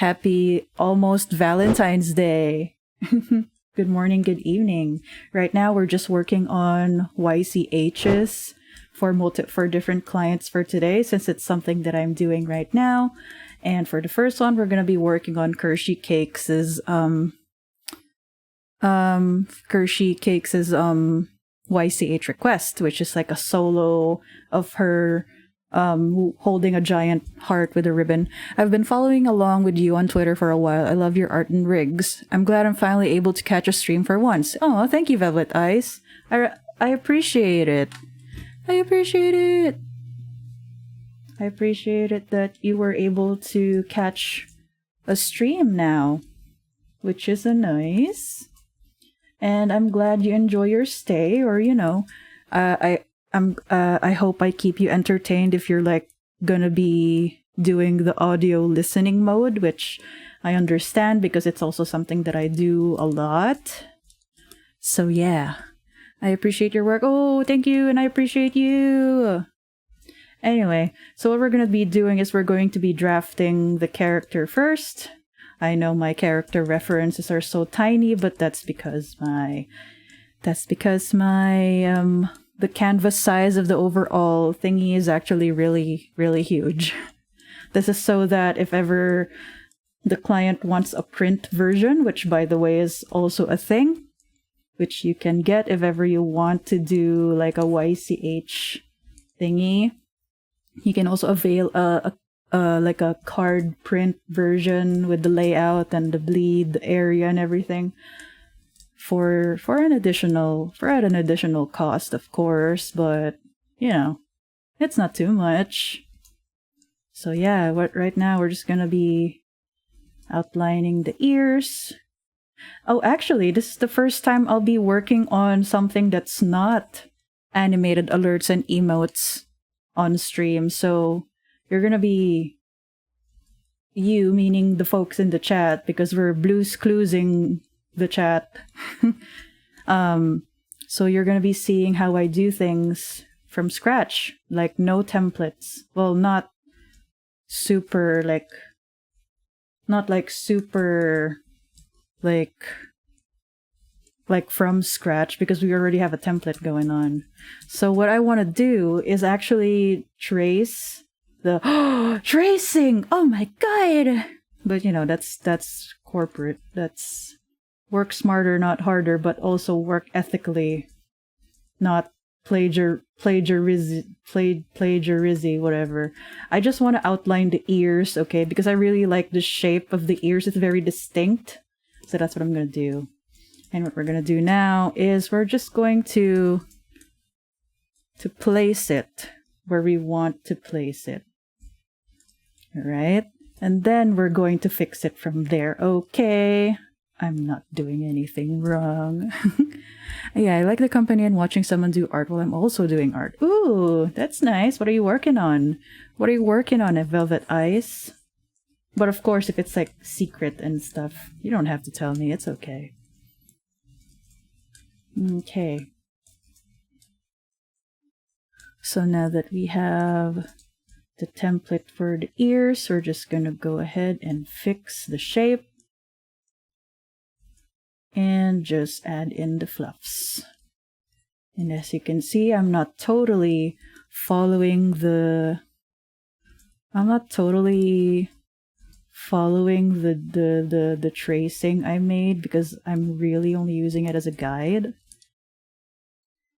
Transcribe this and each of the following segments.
Happy almost Valentine's Day. Good morning, good evening. Right now we're just working on YCHs for different clients for today, since it's something that I'm doing right now. And for the first one, we're gonna be working on Kirscheycakes' YCH request, which is like a solo of her holding a giant heart with a ribbon. I've been following along with you on Twitter for a while. I love your art and rigs. I'm glad I'm finally able to catch a stream for once. Oh, thank you, Velvet Eyes. I appreciate it. I appreciate it. I appreciate it that you were able to catch a stream now, which is a nice. And I'm glad you enjoy your stay, or I hope I keep you entertained if you're like gonna be doing the audio listening mode, which I understand because it's also something that I do a lot. So yeah, I appreciate your work. Oh, thank you, and I appreciate you. Anyway, so what we're gonna be doing is we're going to be drafting the character first. I know my character references are so tiny, but that's because the canvas size of the overall thingy is actually really, really huge. This is so that if ever the client wants a print version, which by the way is also a thing, which you can get if ever you want to do like a YCH thingy, you can also avail like a card print version with the layout and the bleed area and everything for an additional cost, of course, but it's not too much. So yeah, right now we're just gonna be outlining the ears. Oh, actually, this is the first time I'll be working on something that's not animated alerts and emotes on stream, so you're gonna be you, meaning the folks in the chat, because we're blues cluesing the chat. So you're gonna be seeing how I do things from scratch, like no templates. Well, not super like from scratch, because we already have a template going on. So what I want to do is actually trace the tracing. Oh my god! But that's corporate. That's work smarter, not harder, but also work ethically, not plagiarism, whatever. I just want to outline the ears, okay? Because I really like the shape of the ears. It's very distinct. So that's what I'm gonna do. And what we're gonna do now is we're just going to place it where we want to place it. Alright? And then we're going to fix it from there. Okay. I'm not doing anything wrong. Yeah, I like the company and watching someone do art while I'm also doing art. Ooh, that's nice. What are you working on? What are you working on at Velvet Ice? But of course, if it's like secret and stuff, you don't have to tell me. It's okay. Okay. So now that we have the template for the ears, we're just gonna go ahead and fix the shape and just add in the fluffs. And as you can see, I'm not totally following the tracing I made, because I'm really only using it as a guide.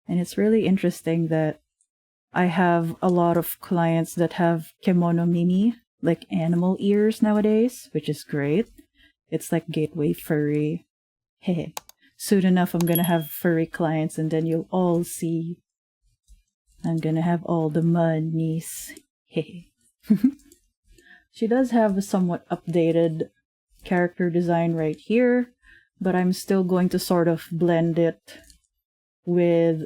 And it's really interesting that I have a lot of clients that have kimono mimi, like animal ears nowadays, which is great. It's like gateway furry. Hey, soon enough I'm gonna have furry clients, and then you'll all see I'm gonna have all the monies. Hey. She does have a somewhat updated character design right here, but I'm still going to sort of blend it with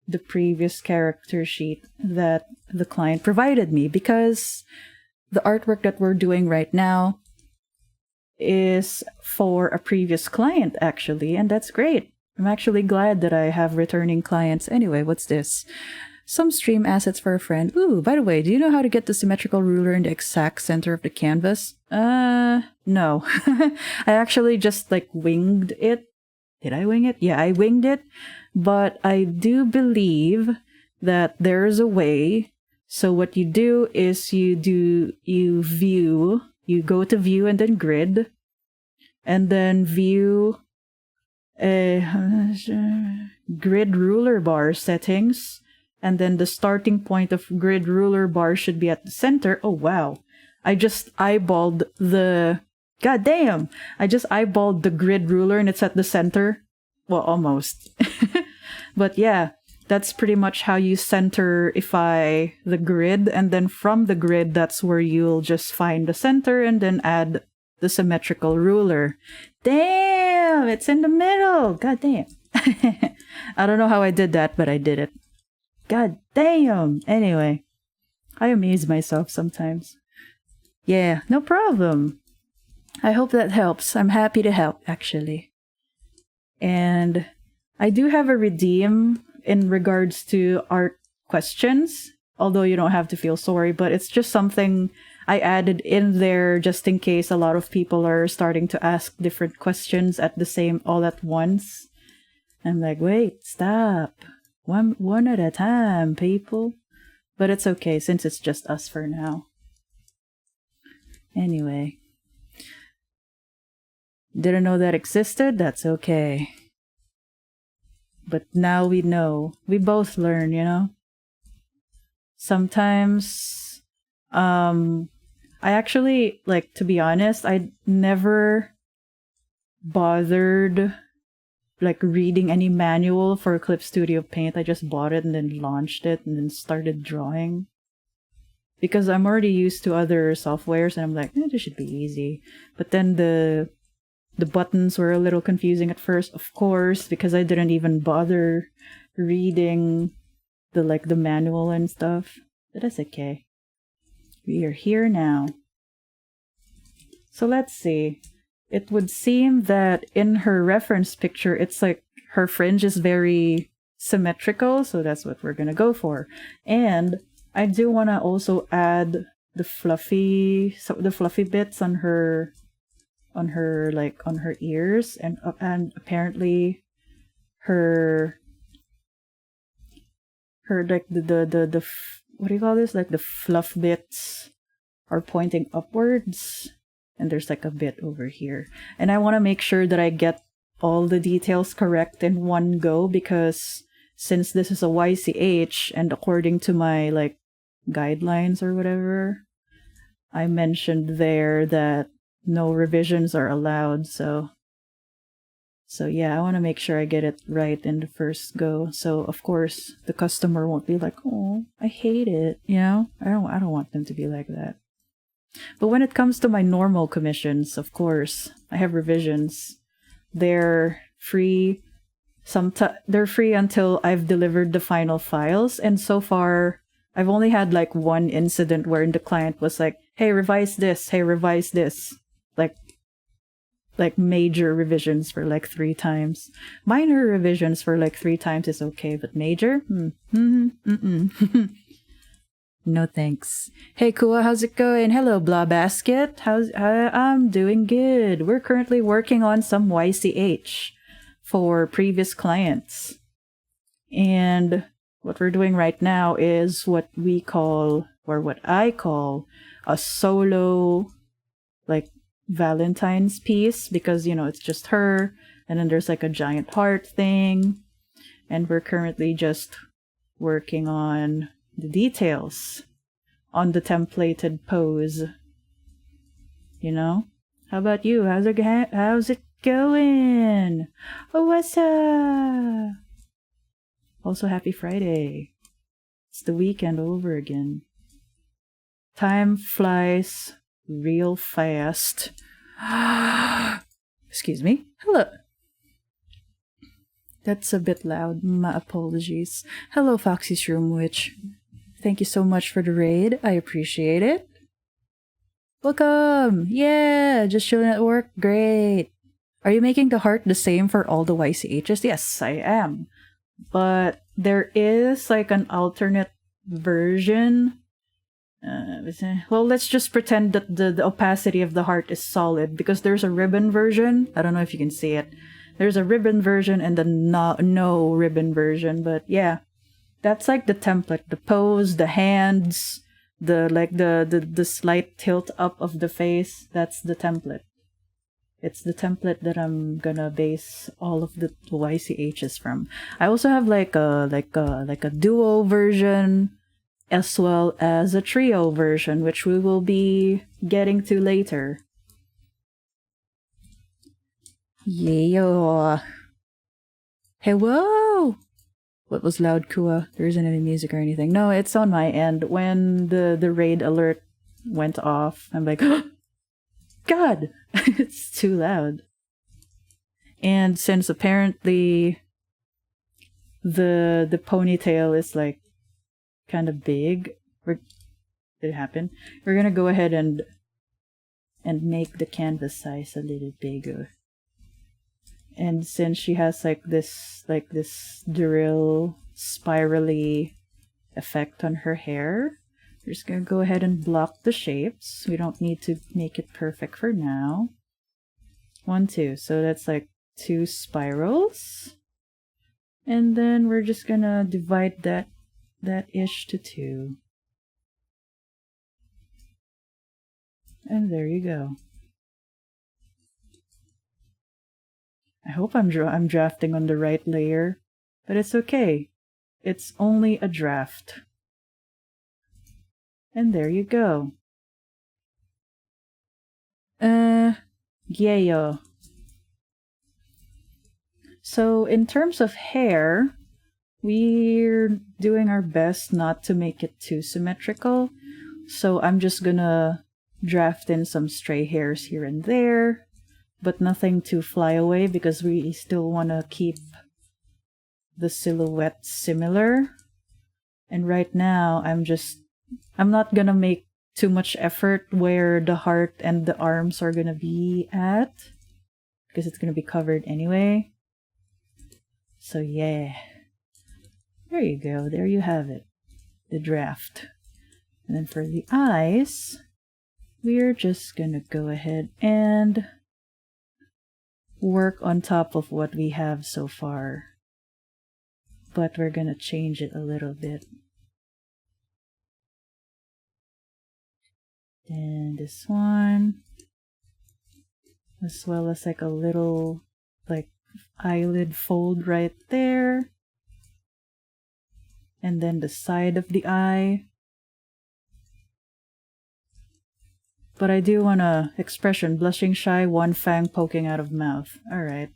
the previous character sheet that the client provided me, because the artwork that we're doing right now is for a previous client, actually, and that's great. I'm actually glad that I have returning clients. Anyway, what's this? Some stream assets for a friend. Ooh, by the way, do you know how to get the symmetrical ruler in the exact center of the canvas? No. I actually just like winged it. Did I wing it? Yeah, I winged it. But I do believe that there's a way. So what you do is you go to view and then grid. And then view grid ruler bar settings. And then the starting point of grid ruler bar should be at the center. Oh, wow. I just eyeballed the... Goddamn! I just eyeballed the grid ruler and it's at the center. Well, almost. But yeah, that's pretty much how you centerify the grid. And then from the grid, that's where you'll just find the center and then add the symmetrical ruler. Damn! It's in the middle! Goddamn. I don't know how I did that, but I did it. God damn! Anyway, I amaze myself sometimes. Yeah, no problem. I hope that helps. I'm happy to help, actually. And I do have a redeem in regards to art questions, although you don't have to feel sorry, but it's just something I added in there just in case a lot of people are starting to ask different questions all at once. I'm like, wait, stop. One at a time, people. But it's okay, since it's just us for now. Anyway. Didn't know that existed? That's okay. But now we know. We both learn, you know? Sometimes, I actually, like, to be honest, I never bothered like reading any manual for Clip Studio Paint. I just bought it and then launched it and then started drawing. Because I'm already used to other softwares and I'm like, this should be easy. But then the buttons were a little confusing at first, of course, because I didn't even bother reading the manual and stuff. But that's okay. We are here now. So let's see. It would seem that in her reference picture, it's like her fringe is very symmetrical, so that's what we're gonna go for. And I do want to also add the fluffy bits on her ears, and apparently her like the what do you call this? Like the fluff bits are pointing upwards. And there's like a bit over here. And I want to make sure that I get all the details correct in one go, because since this is a YCH and according to my like guidelines or whatever, I mentioned there that no revisions are allowed. So yeah, I want to make sure I get it right in the first go. So of course the customer won't be like, "Oh, I hate it." You know, I don't want them to be like that. But when it comes to my normal commissions, of course, I have revisions. They're free. They're free until I've delivered the final files. And so far, I've only had like one incident wherein the client was like, "Hey, revise this. Hey, revise this." Like major revisions for like 3 times. Minor revisions for like 3 times is okay, but major? No thanks. Hey Kuwa, how's it going? Hello Blah Basket. I'm doing good. We're currently working on some YCH for previous clients. And what we're doing right now is what we call, or what I call, a solo like Valentine's piece, because you know it's just her and then there's like a giant heart thing, and we're currently just working on the details on the templated pose. You know? How about you? How's it going? Oh, what's up? Also, happy Friday. It's the weekend over again. Time flies real fast. Excuse me. Hello. That's a bit loud. My apologies. Hello, Foxy Shroom Witch. Thank you so much for the raid. I appreciate it. Welcome! Yeah! Just chilling at work? Great! Are you making the heart the same for all the YCHs? Yes, I am. but there is like an alternate version. Well, let's just pretend that the opacity of the heart is solid, because there's a ribbon version. I don't know if you can see it. There's a ribbon version and the no ribbon version, but yeah, that's like the template, the pose, the hands, the slight tilt up of the face. That's the template. It's the template that I'm gonna base all of the YCHs from. I also have like a duo version, as well as a trio version, which we will be getting to later. Yeah. Hey, whoa! What was loud, Kuwa? There isn't any music or anything. No, it's on my end. When the raid alert went off, I'm like, God! It's too loud. And since apparently the ponytail is like kind of big, did it happen? We're gonna go ahead and make the canvas size a little bigger. And since she has like this drill spirally effect on her hair, we're just gonna go ahead and block the shapes. We don't need to make it perfect for now. 1, 2. So that's like 2 spirals. And then we're just gonna divide that ish to 2. And there you go. I hope I'm drafting on the right layer, but it's okay. It's only a draft. And there you go. Yeah. So in terms of hair, we're doing our best not to make it too symmetrical. So I'm just gonna draft in some stray hairs here and there, but nothing to fly away, because we still want to keep the silhouette similar. And right now, I'm not gonna make too much effort where the heart and the arms are gonna be at, because it's gonna be covered anyway. So yeah. There you go. There you have it. The draft. And then for the eyes, we're just gonna go ahead and work on top of what we have so far. But we're gonna change it a little bit. And this one, as well as like a little like eyelid fold right there. And then the side of the eye. But I do want a expression, blushing shy, one fang poking out of mouth. Alright.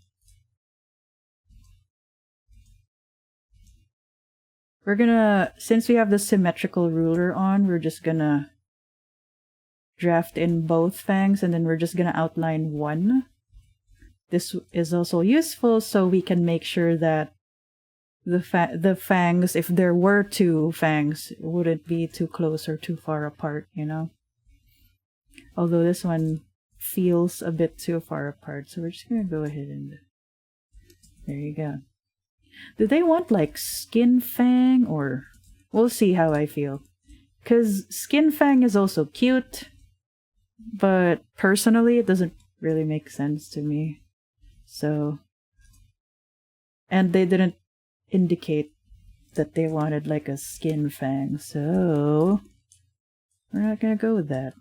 We're gonna, since we have the symmetrical ruler on, we're just gonna draft in both fangs, and then we're just gonna outline one. This is also useful so we can make sure that the fangs, if there were 2 fangs, wouldn't be too close or too far apart, you know? Although this one feels a bit too far apart, so we're just gonna go ahead and... There you go. Do they want like skin fang, or... We'll see how I feel. Because skin fang is also cute, but personally it doesn't really make sense to me. So... And they didn't indicate that they wanted like a skin fang, so... We're not gonna go with that.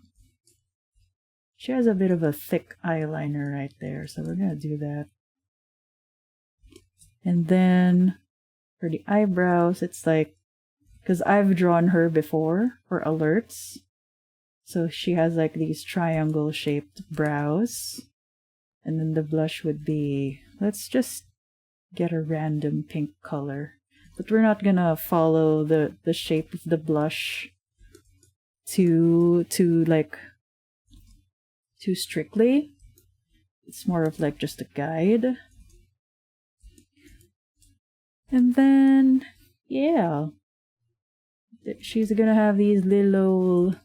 She has a bit of a thick eyeliner right there, so we're gonna do that. And then for the eyebrows, it's like, because I've drawn her before for alerts, so she has like these triangle shaped brows. And then the blush would be, let's just get a random pink color. But we're not gonna follow the shape of the blush too strictly. It's more of like just a guide. And then, yeah, she's gonna have these little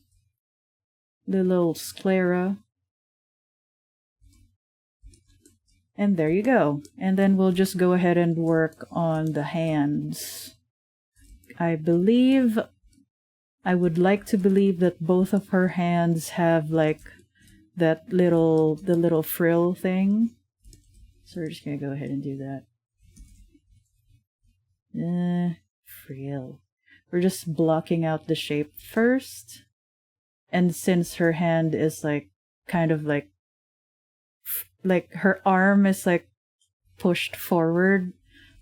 sclera. And there you go. And then we'll just go ahead and work on the hands. I would like to believe that both of her hands have like the little frill thing. So we're just gonna go ahead and do that. Frill. We're just blocking out the shape first. And since her hand is like kind of like her arm is like pushed forward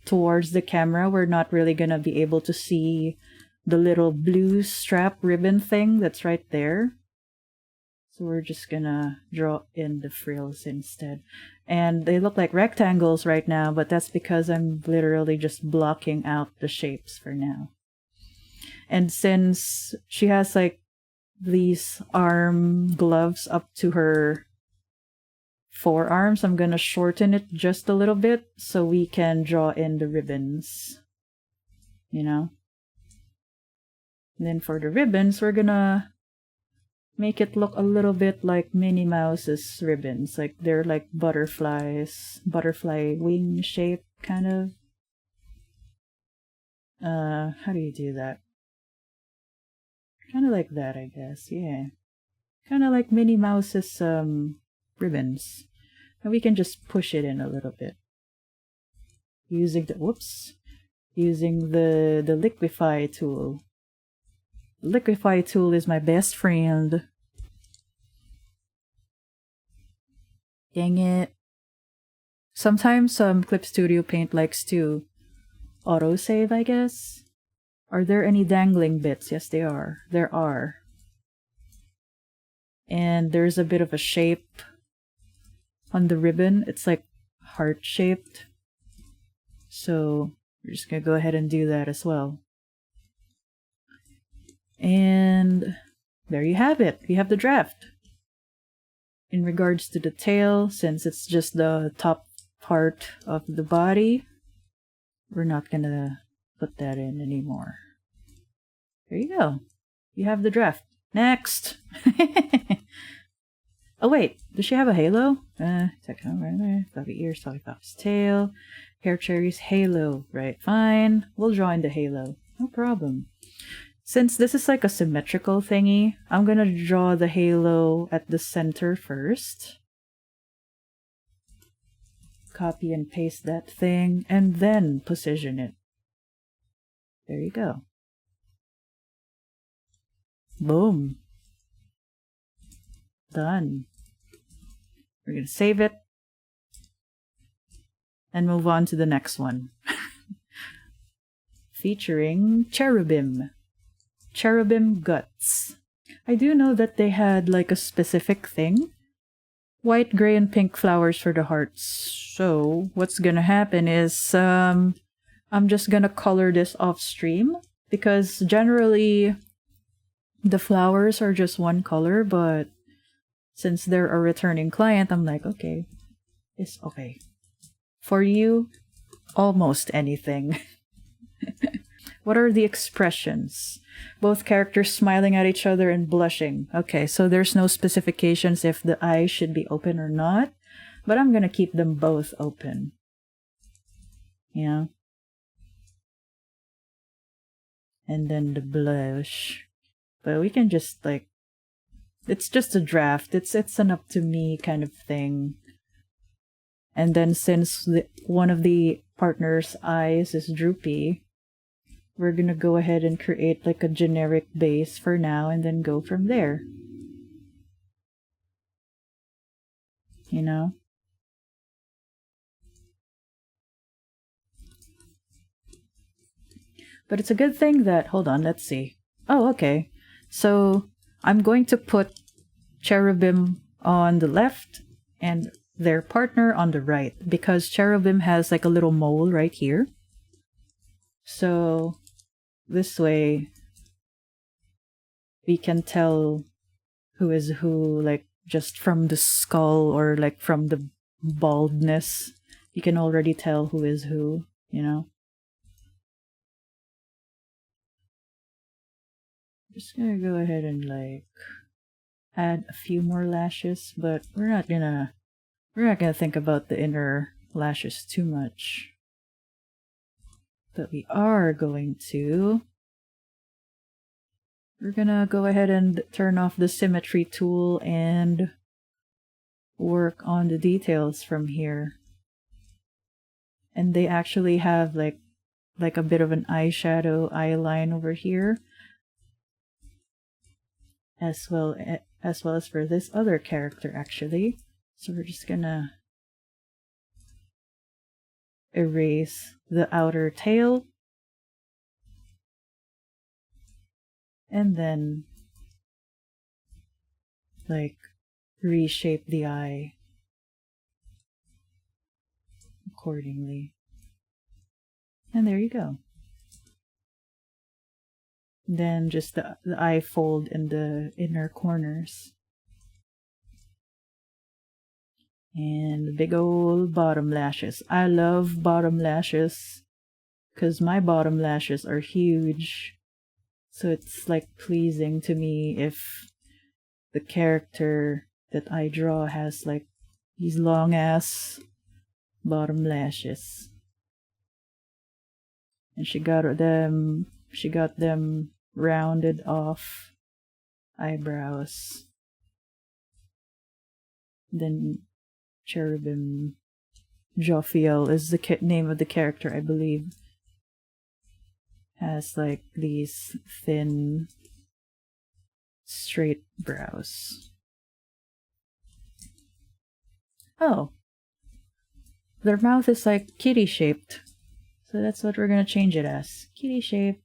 towards the camera, we're not really gonna be able to see the little blue strap ribbon thing that's right there. So we're just gonna draw in the frills instead. And they look like rectangles right now, but that's because I'm literally just blocking out the shapes for now. And since she has like these arm gloves up to her forearms, I'm gonna shorten it just a little bit so we can draw in the ribbons. You know? And then for the ribbons, we're gonna make it look a little bit like Minnie Mouse's ribbons. Like they're like butterflies, butterfly wing shape kind of. How do you do that? Kind of like that, I guess. Yeah. Kind of like Minnie Mouse's ribbons. And we can just push it in a little bit. Using the liquify tool. Liquify tool is my best friend. Dang it. Sometimes Clip Studio Paint likes to autosave, I guess. Are there any dangling bits? Yes, they are. There are. And there's a bit of a shape on the ribbon. It's like heart-shaped. So we're just gonna go ahead and do that as well. And there you have it. We have the draft. In regards to the tail, since it's just the top part of the body, we're not gonna put that in anymore. There you go. You have the draft. Next! Oh wait, does she have a halo? Fluffy ears, fluffy fox tail, hair cherries, halo. Right, fine. We'll draw in the halo. No problem. Since this is like a symmetrical thingy, I'm gonna draw the halo at the center first. Copy and paste that thing, and then position it. There you go. Boom. Done. We're gonna save it and move on to the next one. Featuring Cherubimguts. I do know that they had like a specific thing. White, gray, and pink flowers for the hearts. So what's gonna happen is I'm just gonna color this off stream because generally the flowers are just one color, but since they're a returning client, I'm like, okay, it's okay. For you, almost anything. What are the expressions? Both characters smiling at each other and blushing. Okay, so there's no specifications if the eyes should be open or not, but I'm gonna keep them both open. Yeah. And then the blush. But we can just like, it's just a draft. It's an up to me kind of thing. And then since one of the partner's eyes is droopy, we're gonna go ahead and create like a generic base for now and then go from there. You know? But it's a good thing that, hold on, let's see. Oh, okay. So I'm going to put Cherubim on the left and their partner on the right because Cherubim has like a little mole right here. So this way we can tell who is who, like just from the skull or like from the baldness. You can already tell who is who, you know? Just gonna go ahead and like add a few more lashes, but we're not gonna We're not gonna think about the inner lashes too much. But we are going to... We're gonna go ahead and turn off the symmetry tool and work on the details from here. And they actually have like a bit of an eyeshadow eye line over here, as well as for this other character actually. So we're just gonna erase the outer tail and then like reshape the eye accordingly. And there you go. Then just the eye fold in the inner corners. And the big old bottom lashes. I love bottom lashes because my bottom lashes are huge. So it's like pleasing to me if the character that I draw has like these long ass bottom lashes. And she got them rounded off eyebrows. Then Cherubim Jophiel is the name of the character, I believe. Has like these thin, straight brows. Oh, their mouth is like kitty shaped, so that's what we're gonna change it as. Kitty shape.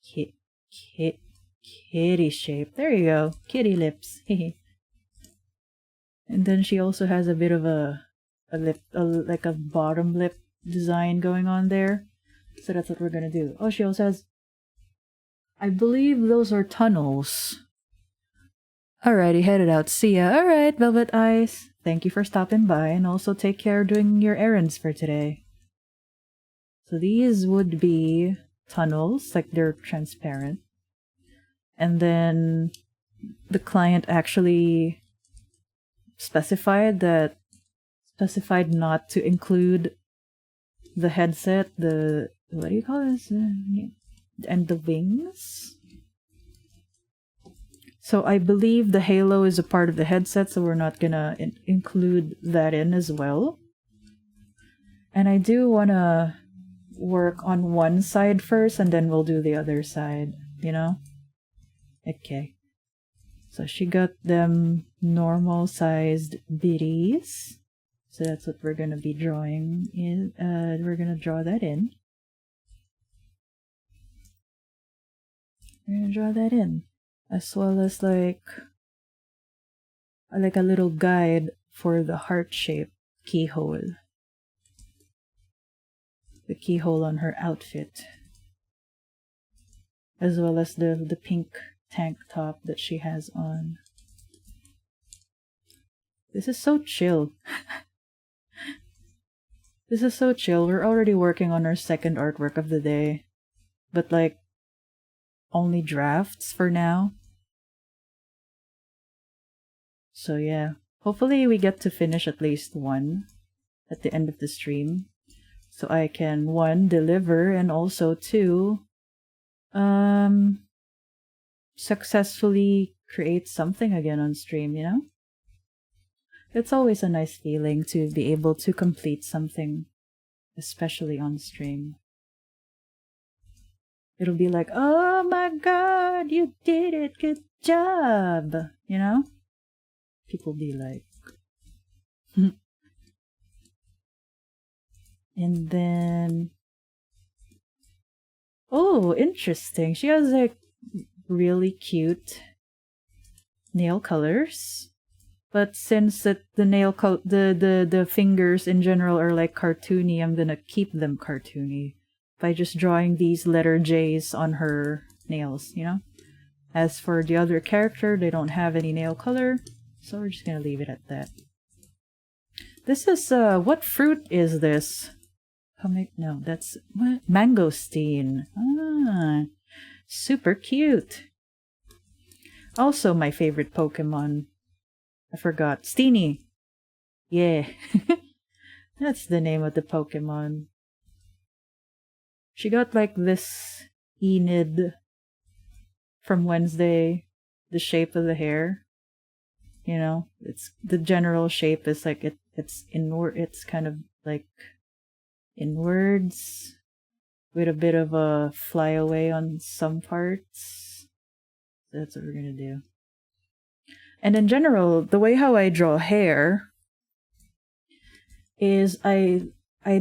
Kitty shape. There you go. Kitty lips. And then she also has a bit of a like a bottom lip design going on there. So that's what we're gonna do. Oh, she also has... I believe those are tunnels. Alrighty, headed out. See ya. Alright, Velvet Eyes. Thank you for stopping by, and also take care doing your errands for today. So these would be tunnels, like they're transparent. And then the client actually specified not to include the headset, what do you call this? And the wings. So I believe the halo is a part of the headset, so we're not gonna include that in as well. And I do wanna work on one side first, and then we'll do the other side, you know? Okay. So she got them normal sized biddies. So that's what we're gonna be drawing in. We're gonna draw that in. We're gonna draw that in. As well as like a little guide for the heart-shaped keyhole. The keyhole on her outfit. As well as the pink tank top that she has on. This is so chill. This is so chill. We're already working on our second artwork of the day. But like, only drafts for now. So yeah, hopefully we get to finish at least one at the end of the stream. So I can, 1, deliver, and also 2, successfully create something again on stream, you know? It's always a nice feeling to be able to complete something, especially on stream. It'll be like, oh my god, you did it, good job, you know? People be like... And then... Oh, interesting. She has like really cute nail colors. But since the the fingers in general are like cartoony, I'm gonna keep them cartoony by just drawing these letter J's on her nails, you know? As for the other character, they don't have any nail color, so we're just gonna leave it at that. This is, what fruit is this? No, that's, what? Mangosteen. Ah, super cute. Also my favorite Pokemon. I forgot. Steenie. Yeah. That's the name of the Pokemon. She got like this Enid from Wednesday, the shape of the hair. You know, it's the general shape is like it's inward, it's kind of like inwards with a bit of a flyaway on some parts. That's what we're gonna do. And in general, the way how I draw hair is I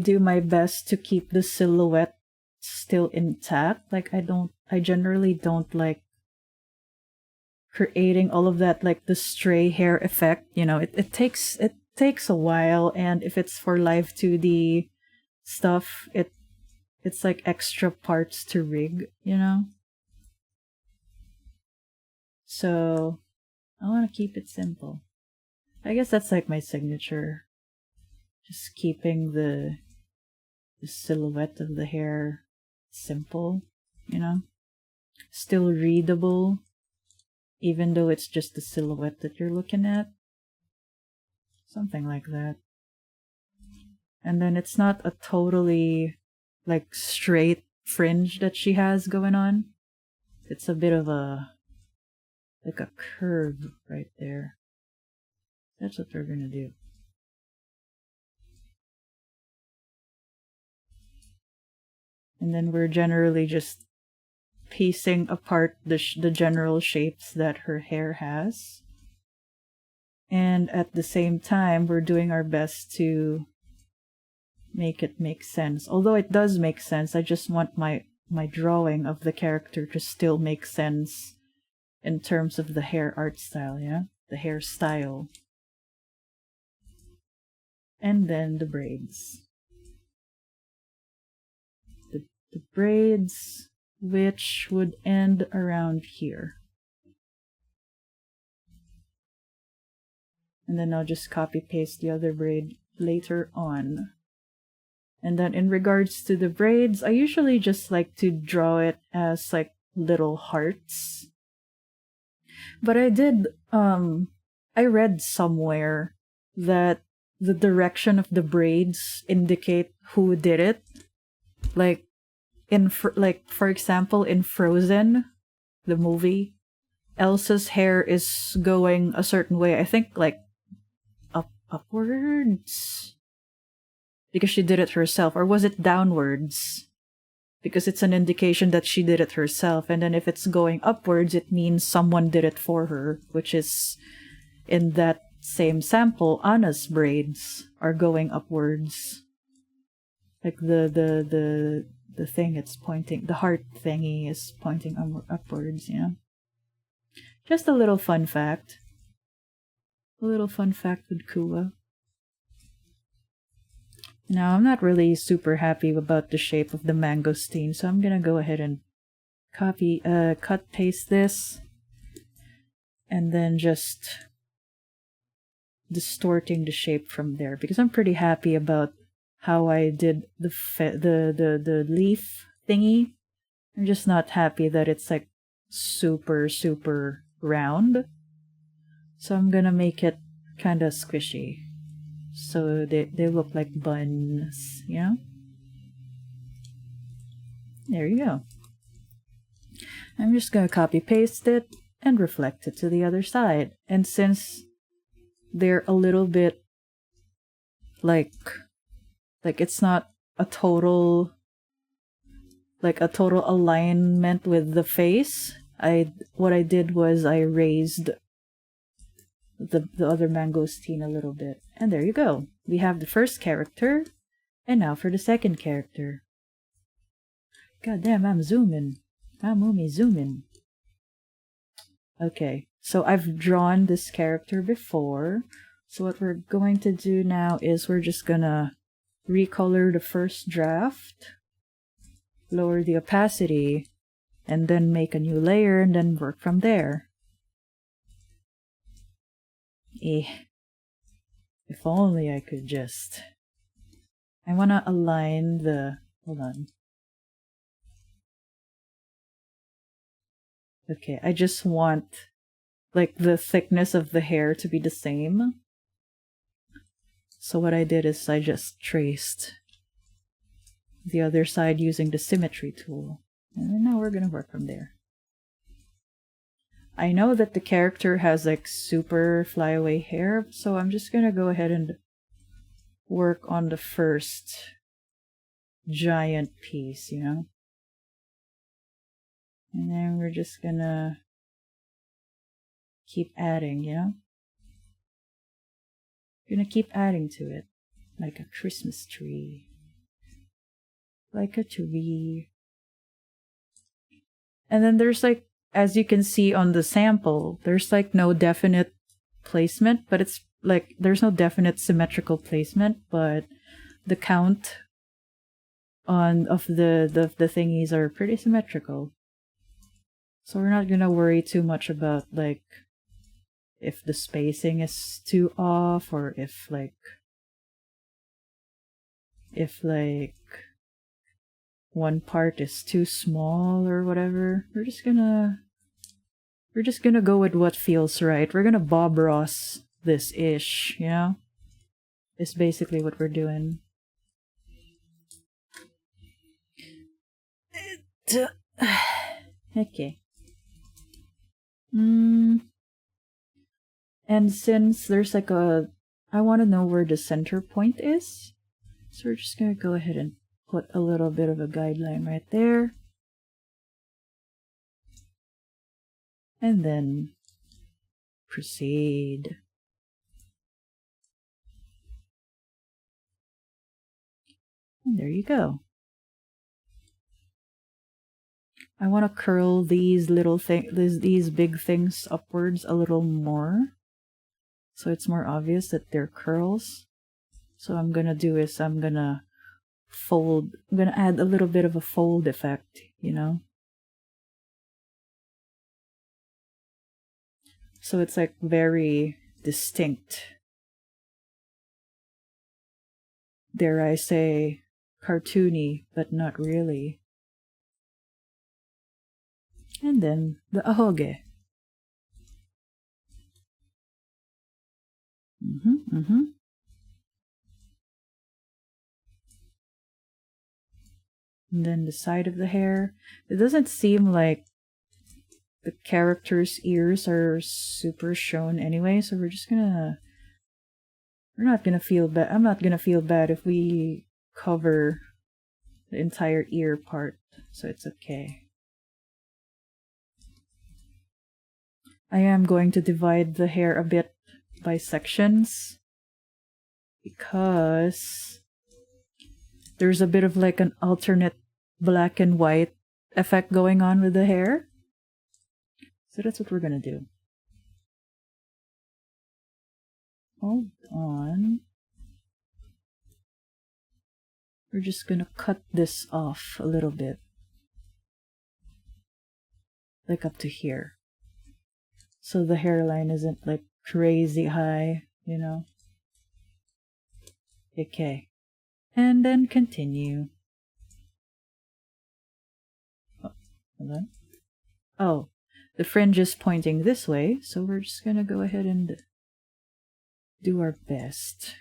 do my best to keep the silhouette still intact. Like I generally don't like creating all of that, like the stray hair effect. You know, it takes a while, and if it's for live 2D stuff, it's like extra parts to rig, you know? So I want to keep it simple. I guess that's like my signature. Just keeping the silhouette of the hair simple, you know? Still readable, even though it's just the silhouette that you're looking at. Something like that. And then it's not a totally like straight fringe that she has going on. It's a bit of a like a curve right there. That's what we're gonna do. And then we're generally just piecing apart the general shapes that her hair has. And at the same time, we're doing our best to make it make sense. Although it does make sense, I just want my drawing of the character to still make sense in terms of the hair art style, yeah? The hairstyle. And then the braids. The braids, which would end around here. And then I'll just copy paste the other braid later on. And then in regards to the braids, I usually just like to draw it as like little hearts. But I read somewhere that the direction of the braids indicate who did it. Like for example, in Frozen, the movie, Elsa's hair is going a certain way. I think like upwards, because she did it herself, or was it downwards? Because it's an indication that she did it herself, and then if it's going upwards, it means someone did it for her, which is in that same sample, Anna's braids are going upwards. Like the thing it's pointing, the heart thingy is pointing upwards, you know? Just a little fun fact. A little fun fact with Kuwa. Now, I'm not really super happy about the shape of the mangosteen, so I'm gonna go ahead and cut paste this, and then just distorting the shape from there, because I'm pretty happy about how I did the leaf thingy. I'm just not happy that it's like super round. So I'm gonna make it kind of squishy, so they look like buns, you know? There you go. I'm just gonna copy paste it and reflect it to the other side. And since they're a little bit like it's not a total alignment with the face, what I did was I raised the other mangosteen a little bit. And there you go. We have the first character, and now for the second character. God damn, I'm zooming. I'm only zooming. Okay, so I've drawn this character before. So what we're going to do now is we're just gonna recolor the first draft, lower the opacity, and then make a new layer and then work from there. If only I could just... I want to align the... Hold on. Okay, I just want like the thickness of the hair to be the same. So what I did is I just traced the other side using the symmetry tool. And then now we're gonna work from there. I know that the character has like super flyaway hair, so I'm just gonna go ahead and work on the first giant piece, you know? And then we're just gonna keep adding, you know? Gonna keep adding to it. Like a Christmas tree. Like a tree. And then there's like, as you can see on the sample, there's like no definite placement, but it's like, there's no definite symmetrical placement, but the count of the thingies are pretty symmetrical. So we're not gonna worry too much about like if the spacing is too off or if like one part is too small or whatever. We're just gonna go with what feels right. We're gonna Bob Ross this ish, you know? It's basically what we're doing. Okay. And since there's like I want to know where the center point is, so we're just gonna go ahead and put a little bit of a guideline right there. And then proceed. And there you go. I want to curl these little these big things upwards a little more, so it's more obvious that they're curls. So what I'm gonna do is I'm gonna add a little bit of a fold effect, you know? So it's like very distinct. Dare I say, cartoony, but not really. And then the ahoge. And then the side of the hair. It doesn't seem like the character's ears are super shown anyway, so we're not gonna feel bad. I'm not gonna feel bad if we cover the entire ear part, so it's okay. I am going to divide the hair a bit by sections because there's a bit of like an alternate black and white effect going on with the hair. So that's what we're gonna do. Hold on. We're just gonna cut this off a little bit. Like up to here. So the hairline isn't like crazy high, you know? Okay. And then continue. Oh, hold on. Oh, the fringe is pointing this way, so we're just gonna go ahead and do our best.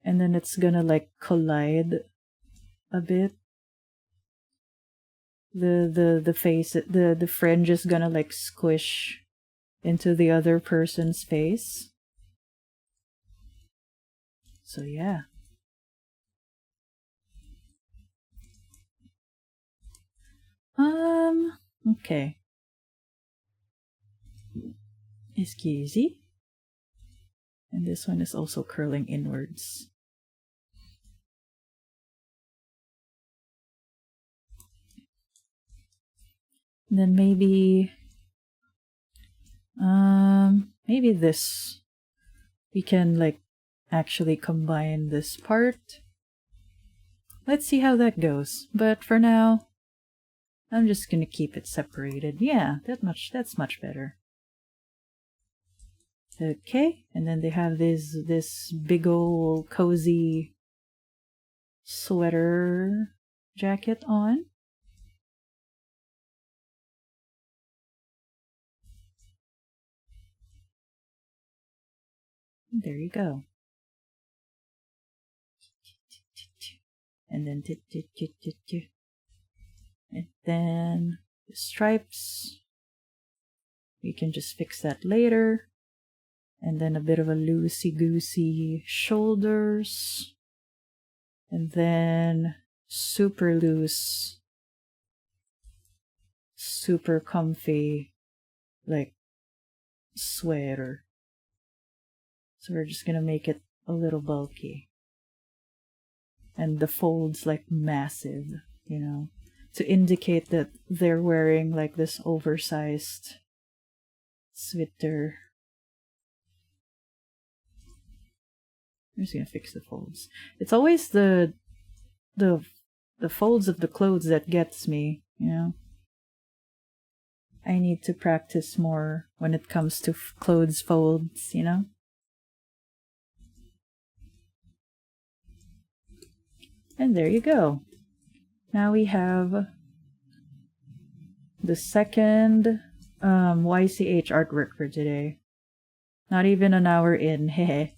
And then it's gonna like collide a bit. The face, the fringe is gonna like squish into the other person's face. So yeah. Okay. Excusey. And this one is also curling inwards. And then maybe this, we can like actually combine this part. Let's see how that goes. But for now, I'm just gonna keep it separated. Yeah, that's much better. Okay, and then they have this big ol' cozy sweater jacket on. There you go. And then and then the stripes. We can just fix that later. And then a bit of a loosey-goosey shoulders. And then super loose, super comfy, like, sweater. So we're just gonna make it a little bulky. And the folds, like, massive, you know, to indicate that they're wearing, like, this oversized sweater. I'm just gonna fix the folds. It's always the folds of the clothes that gets me, you know. I need to practice more when it comes to clothes folds, you know. And there you go. Now we have the second YCH artwork for today. Not even an hour in, hehe.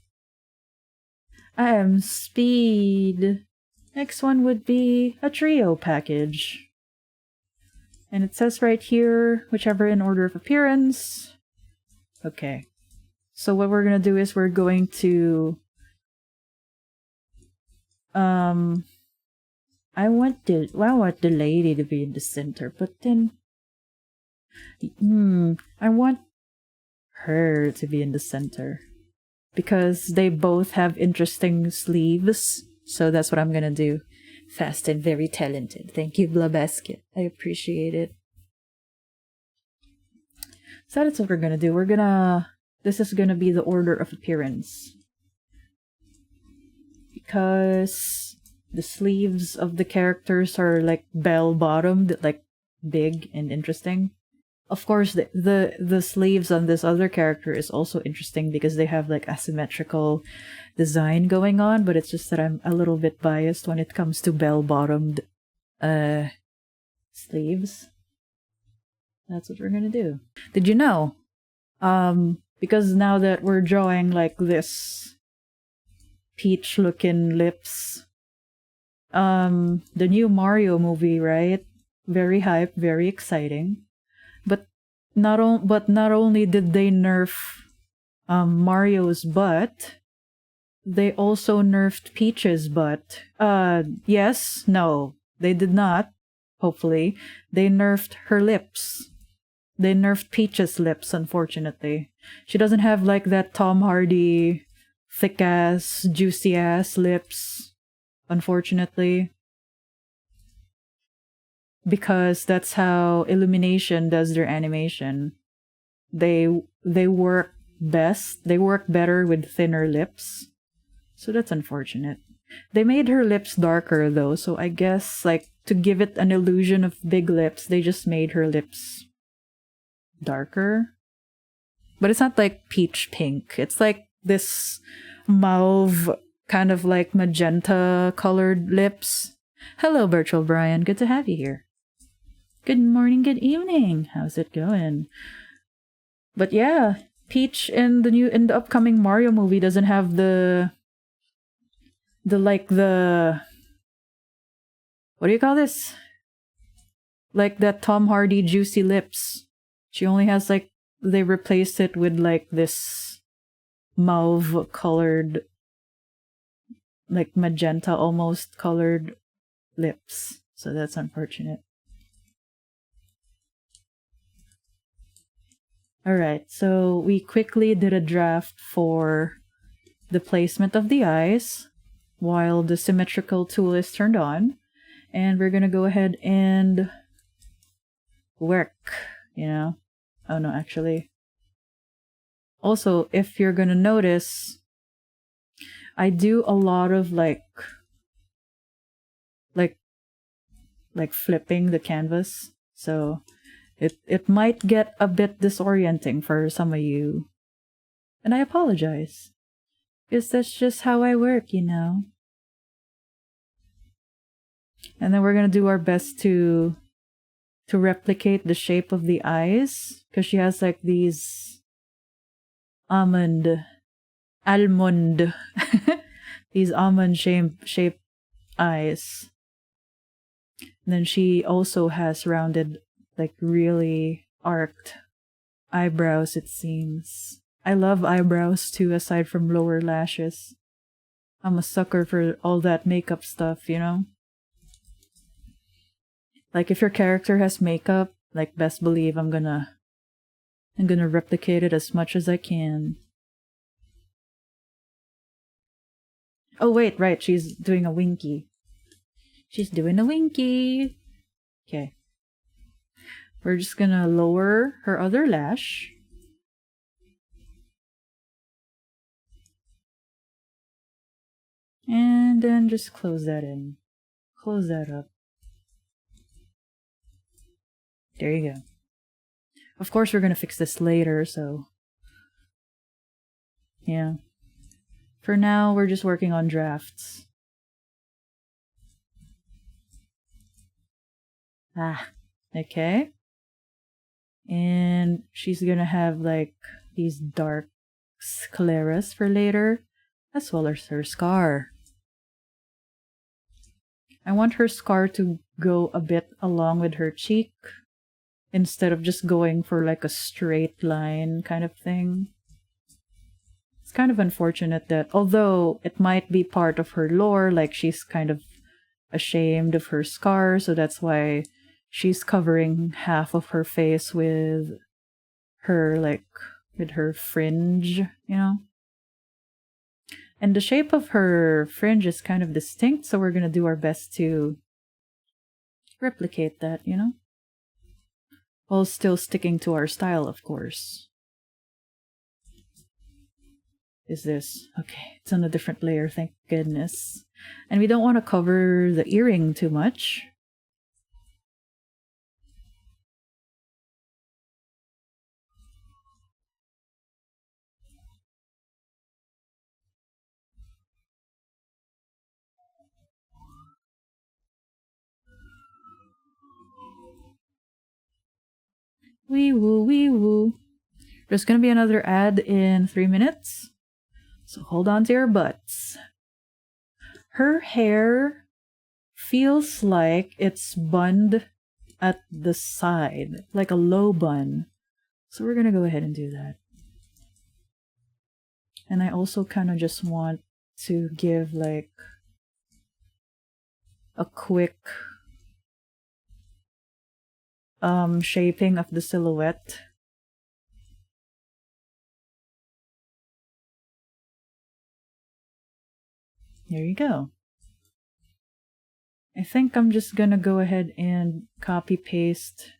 I am speed. Next one would be a trio package. And it says right here, whichever in order of appearance. Okay. So what we're gonna do is we're going to I want the lady to be in the center, but then I want her to be in the center. Because they both have interesting sleeves. So that's what I'm gonna do. Fast and very talented. Thank you, Blabasket. I appreciate it. So that's what we're gonna do. This is gonna be the order of appearance. Because the sleeves of the characters are like bell-bottomed, like big and interesting. Of course, the sleeves on this other character is also interesting because they have like asymmetrical design going on, but it's just that I'm a little bit biased when it comes to bell-bottomed sleeves. That's what we're gonna do. Did you know? Because now that we're drawing like this peach-looking lips, the new Mario movie, right? Very hype, very exciting. But not only did they nerf Mario's butt, they also nerfed Peach's butt. Yes, no, they did not. Hopefully, they nerfed her lips. They nerfed Peach's lips, unfortunately. She doesn't have like that Tom Hardy thick ass, juicy ass lips, unfortunately. Because that's how Illumination does their animation. They work best. They work better with thinner lips. So that's unfortunate. They made her lips darker though, so I guess like to give it an illusion of big lips, they just made her lips darker. But it's not like peach pink. It's like this mauve kind of like magenta colored lips. Hello, Virtual Brian. Good to have you here. Good morning, good evening. How's it going? But yeah, Peach in the upcoming Mario movie doesn't have the what do you call this? Like that Tom Hardy juicy lips. She only has like, they replaced it with like this mauve colored, like magenta almost colored lips. So that's unfortunate. Alright, so we quickly did a draft for the placement of the eyes while the symmetrical tool is turned on. And we're gonna go ahead and work, you know? Oh no, actually. Also, if you're gonna notice, I do a lot of like flipping the canvas. So it might get a bit disorienting for some of you. And I apologize. Because that's just how I work, you know? And then we're gonna do our best to replicate the shape of the eyes. Because she has like these almond almond. These almond shaped eyes. And then she also has rounded, like really arched eyebrows, it seems. I love eyebrows too, aside from lower lashes. I'm a sucker for all that makeup stuff, you know? Like if your character has makeup, like best believe I'm gonna replicate it as much as I can. Oh wait, right, she's doing a winky. She's doing a winky. Okay. We're just gonna lower her other lash. And then just close that in. Close that up. There you go. Of course we're gonna fix this later, so... yeah. For now, we're just working on drafts. Okay. And she's gonna have like these dark scleras for later, as well as her scar. I want her scar to go a bit along with her cheek, instead of just going for like a straight line kind of thing. It's kind of unfortunate that, although it might be part of her lore, like she's kind of ashamed of her scar, so that's why she's covering half of her face with her, like, with her fringe, you know? And the shape of her fringe is kind of distinct, so we're gonna do our best to replicate that, you know? While still sticking to our style, of course. Is this? Okay, it's on a different layer, thank goodness. And we don't want to cover the earring too much. Wee woo, wee woo. There's gonna be another ad in 3 minutes, so hold on to your butts. Her hair feels like it's bunned at the side, like a low bun. So we're gonna go ahead and do that. And I also kind of just want to give like a quick shaping of the silhouette. There you go. I think I'm just gonna go ahead and copy paste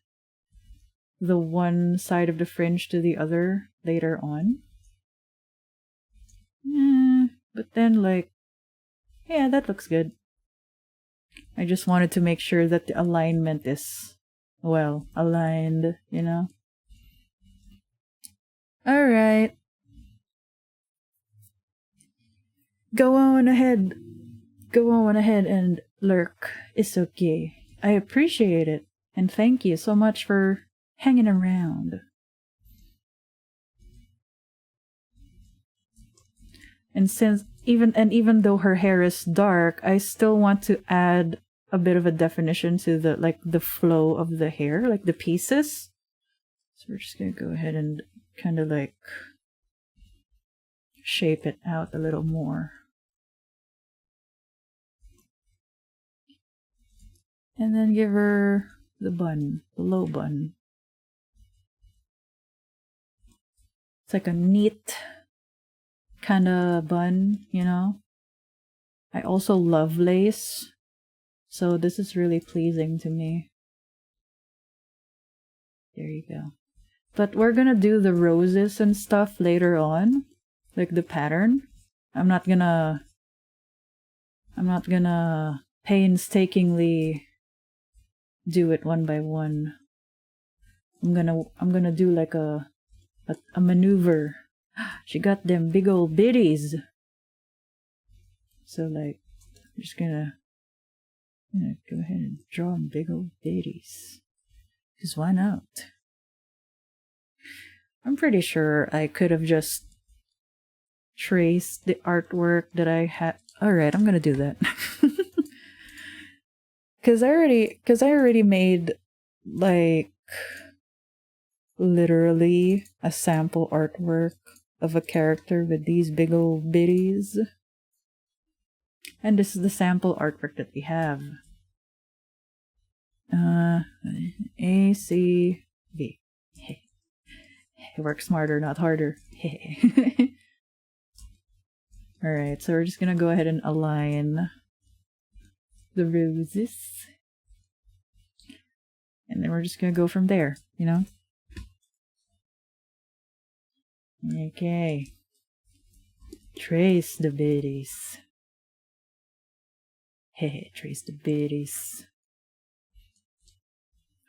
the one side of the fringe to the other later on. But then like, yeah, that looks good. I just wanted to make sure that the alignment is, well, aligned, you know? Alright. Go on ahead. Go on ahead and lurk. It's okay. I appreciate it. And thank you so much for hanging around. And even though her hair is dark, I still want to add a bit of a definition to the flow of the hair, like the pieces. So we're just gonna go ahead and kind of like shape it out a little more. And then give her the bun, the low bun. It's like a neat kind of bun, you know? I also love lace, so this is really pleasing to me. There you go. But we're gonna do the roses and stuff later on, like the pattern. I'm not gonna painstakingly do it one by one. I'm gonna do like a maneuver. She got them big old bitties. So like, I'm just gonna go ahead and draw them big old bitties. Cause why not? I'm pretty sure I could have just trace the artwork that I had. Alright, I'm gonna do that. Cause I already made like literally a sample artwork of a character with these big old bitties. And this is the sample artwork that we have. ACV. Work smarter, not harder. Alright, so we're just gonna go ahead and align the roses. And then we're just gonna go from there, you know? Okay. Trace the biddies. Trace the biddies.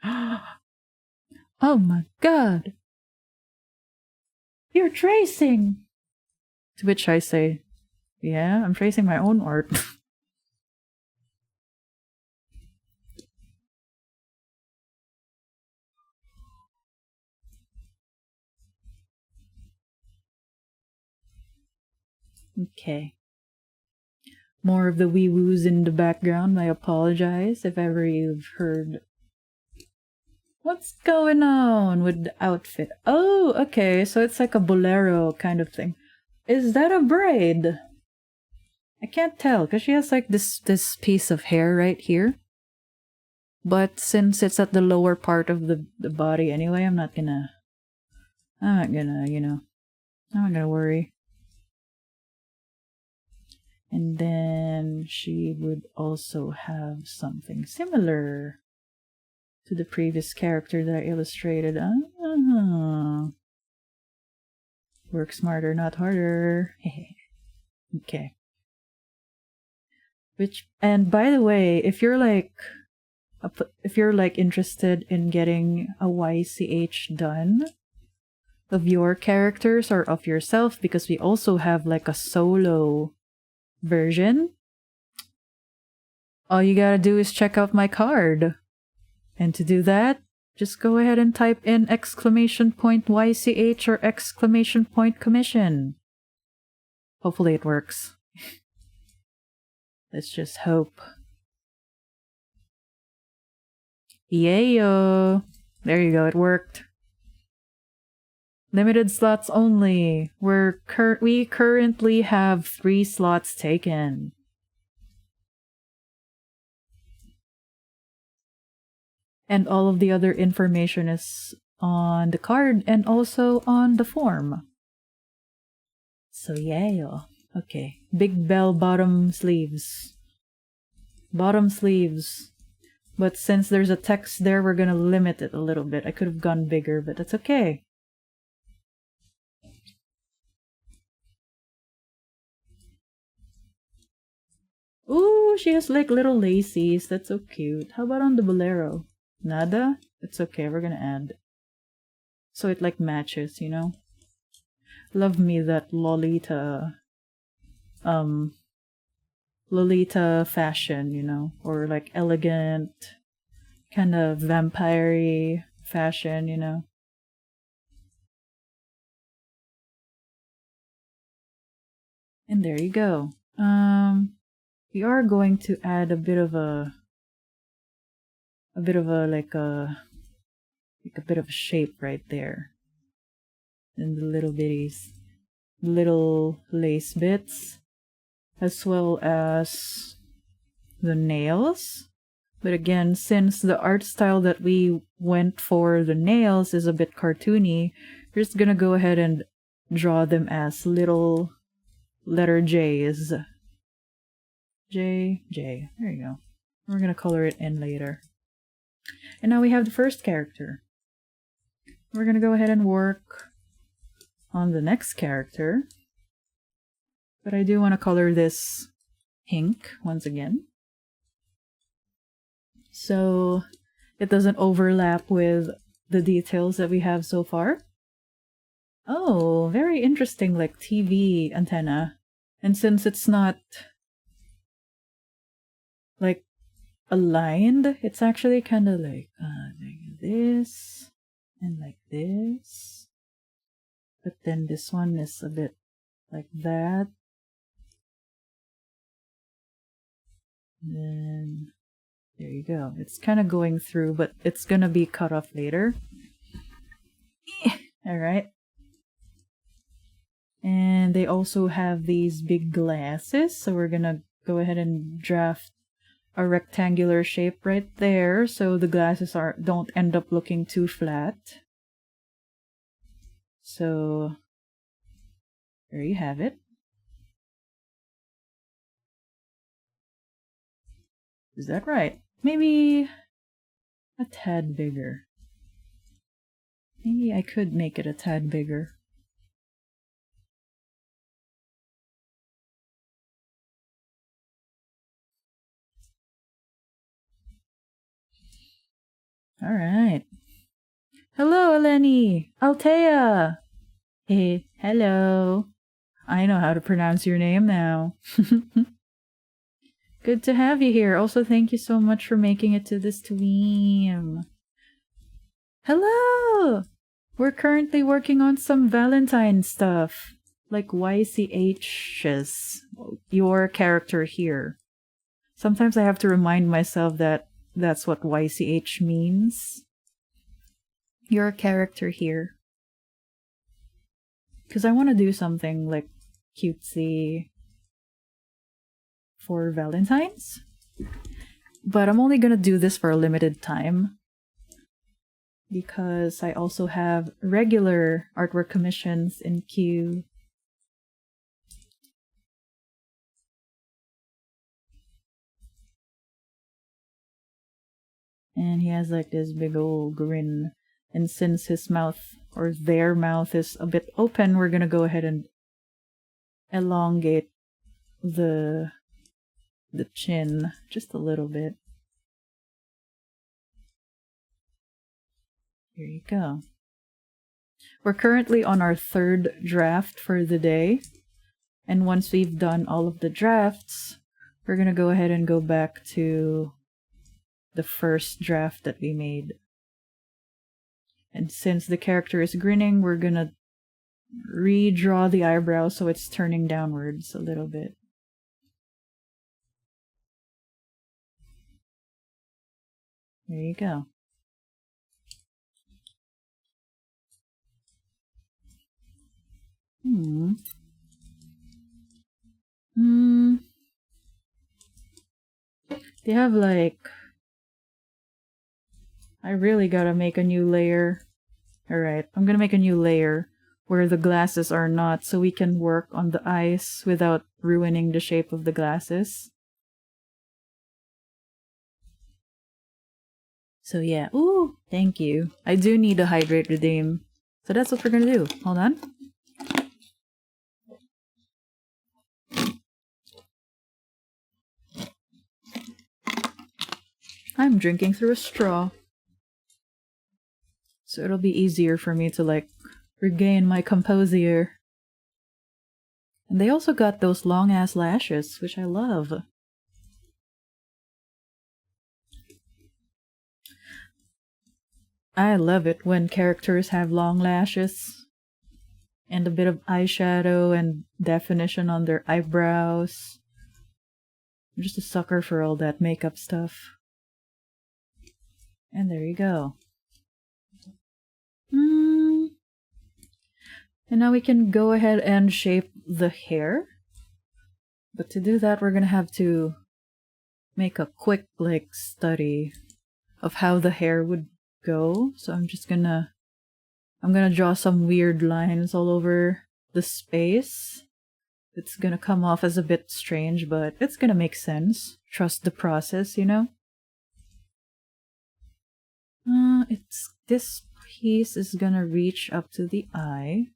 Oh my god! You're tracing! To which I say, yeah, I'm tracing my own art. Okay. More of the wee woos in the background. I apologize if ever you've heard. What's going on with the outfit? Oh, okay, so it's like a bolero kind of thing. Is that a braid? I can't tell, because she has like this piece of hair right here. But since it's at the lower part of the body anyway, I'm not gonna, you know, I'm not gonna worry. And then she would also have something similar to the previous character that I illustrated. Work smarter, not harder. Okay. And by the way, if you're like interested in getting a YCH done of your characters or of yourself, because we also have like a solo version, all you gotta do is check out my card. And to do that, just go ahead and type in !YCH or !commission. Hopefully it works. Let's just hope. Yayo! There you go, it worked. Limited slots only. We currently have 3 slots taken. And all of the other information is on the card and also on the form. So yeah. Okay. Big bell bottom sleeves. Bottom sleeves. But since there's a text there, we're gonna limit it a little bit. I could have gone bigger, but that's okay. Ooh, she has like little lacies. That's so cute. How about on the bolero? Nada? It's okay, we're gonna add. So it like matches, you know? Love me that Lolita fashion, you know? Or like elegant, kind of vampire-y fashion, you know? And there you go. We are going to add a bit of a bit of a shape right there. And the little bitties, little lace bits, as well as the nails. But again, since the art style that we went for the nails is a bit cartoony, we're just gonna go ahead and draw them as little letter J's. J. There you go. We're gonna color it in later. And now we have the first character. We're gonna go ahead and work on the next character. But I do want to color this pink once again, so it doesn't overlap with the details that we have so far. Oh, very interesting, like TV antenna. And since it's not like aligned, it's actually kind of like this and like this. But then this one is a bit like that. And then there you go. It's kind of going through, but it's gonna be cut off later. Alright. And they also have these big glasses, so we're gonna go ahead and draft a rectangular shape right there so the glasses don't end up looking too flat. So there you have it. Is that right? Maybe a tad bigger. Maybe I could make it a tad bigger. Alright. Hello, Eleni! Altea! Hey, hello. I know how to pronounce your name now. Good to have you here. Also, thank you so much for making it to the stream. Hello! We're currently working on some Valentine stuff. Like YCH's. Your character here. Sometimes I have to remind myself that that's what YCH means. Your character here. Because I want to do something like cutesy for Valentines. But I'm only gonna do this for a limited time. Because I also have regular artwork commissions in queue. And he has like this big old grin. And since his mouth, or their mouth, is a bit open, we're gonna go ahead and elongate the chin just a little bit. Here you go. We're currently on our third draft for the day. And once we've done all of the drafts, we're gonna go ahead and go back to the first draft that we made. And since the character is grinning, we're gonna redraw the eyebrow so it's turning downwards a little bit. There you go. They have like... I really gotta make a new layer. Alright, I'm gonna make a new layer where the glasses are not, so we can work on the eyes without ruining the shape of the glasses. So yeah, ooh, thank you. I do need a hydrate redeem. So that's what we're gonna do. Hold on. I'm drinking through a straw. So it'll be easier for me to like regain my composure. And they also got those long ass lashes, which I love. I love it when characters have long lashes and a bit of eyeshadow and definition on their eyebrows. I'm just a sucker for all that makeup stuff. And there you go. And now we can go ahead and shape the hair. But to do that, we're gonna have to make a quick like study of how the hair would go. So I'm gonna draw some weird lines all over the space. It's gonna come off as a bit strange, but it's gonna make sense. Trust the process, you know? This piece is gonna reach up to the eye.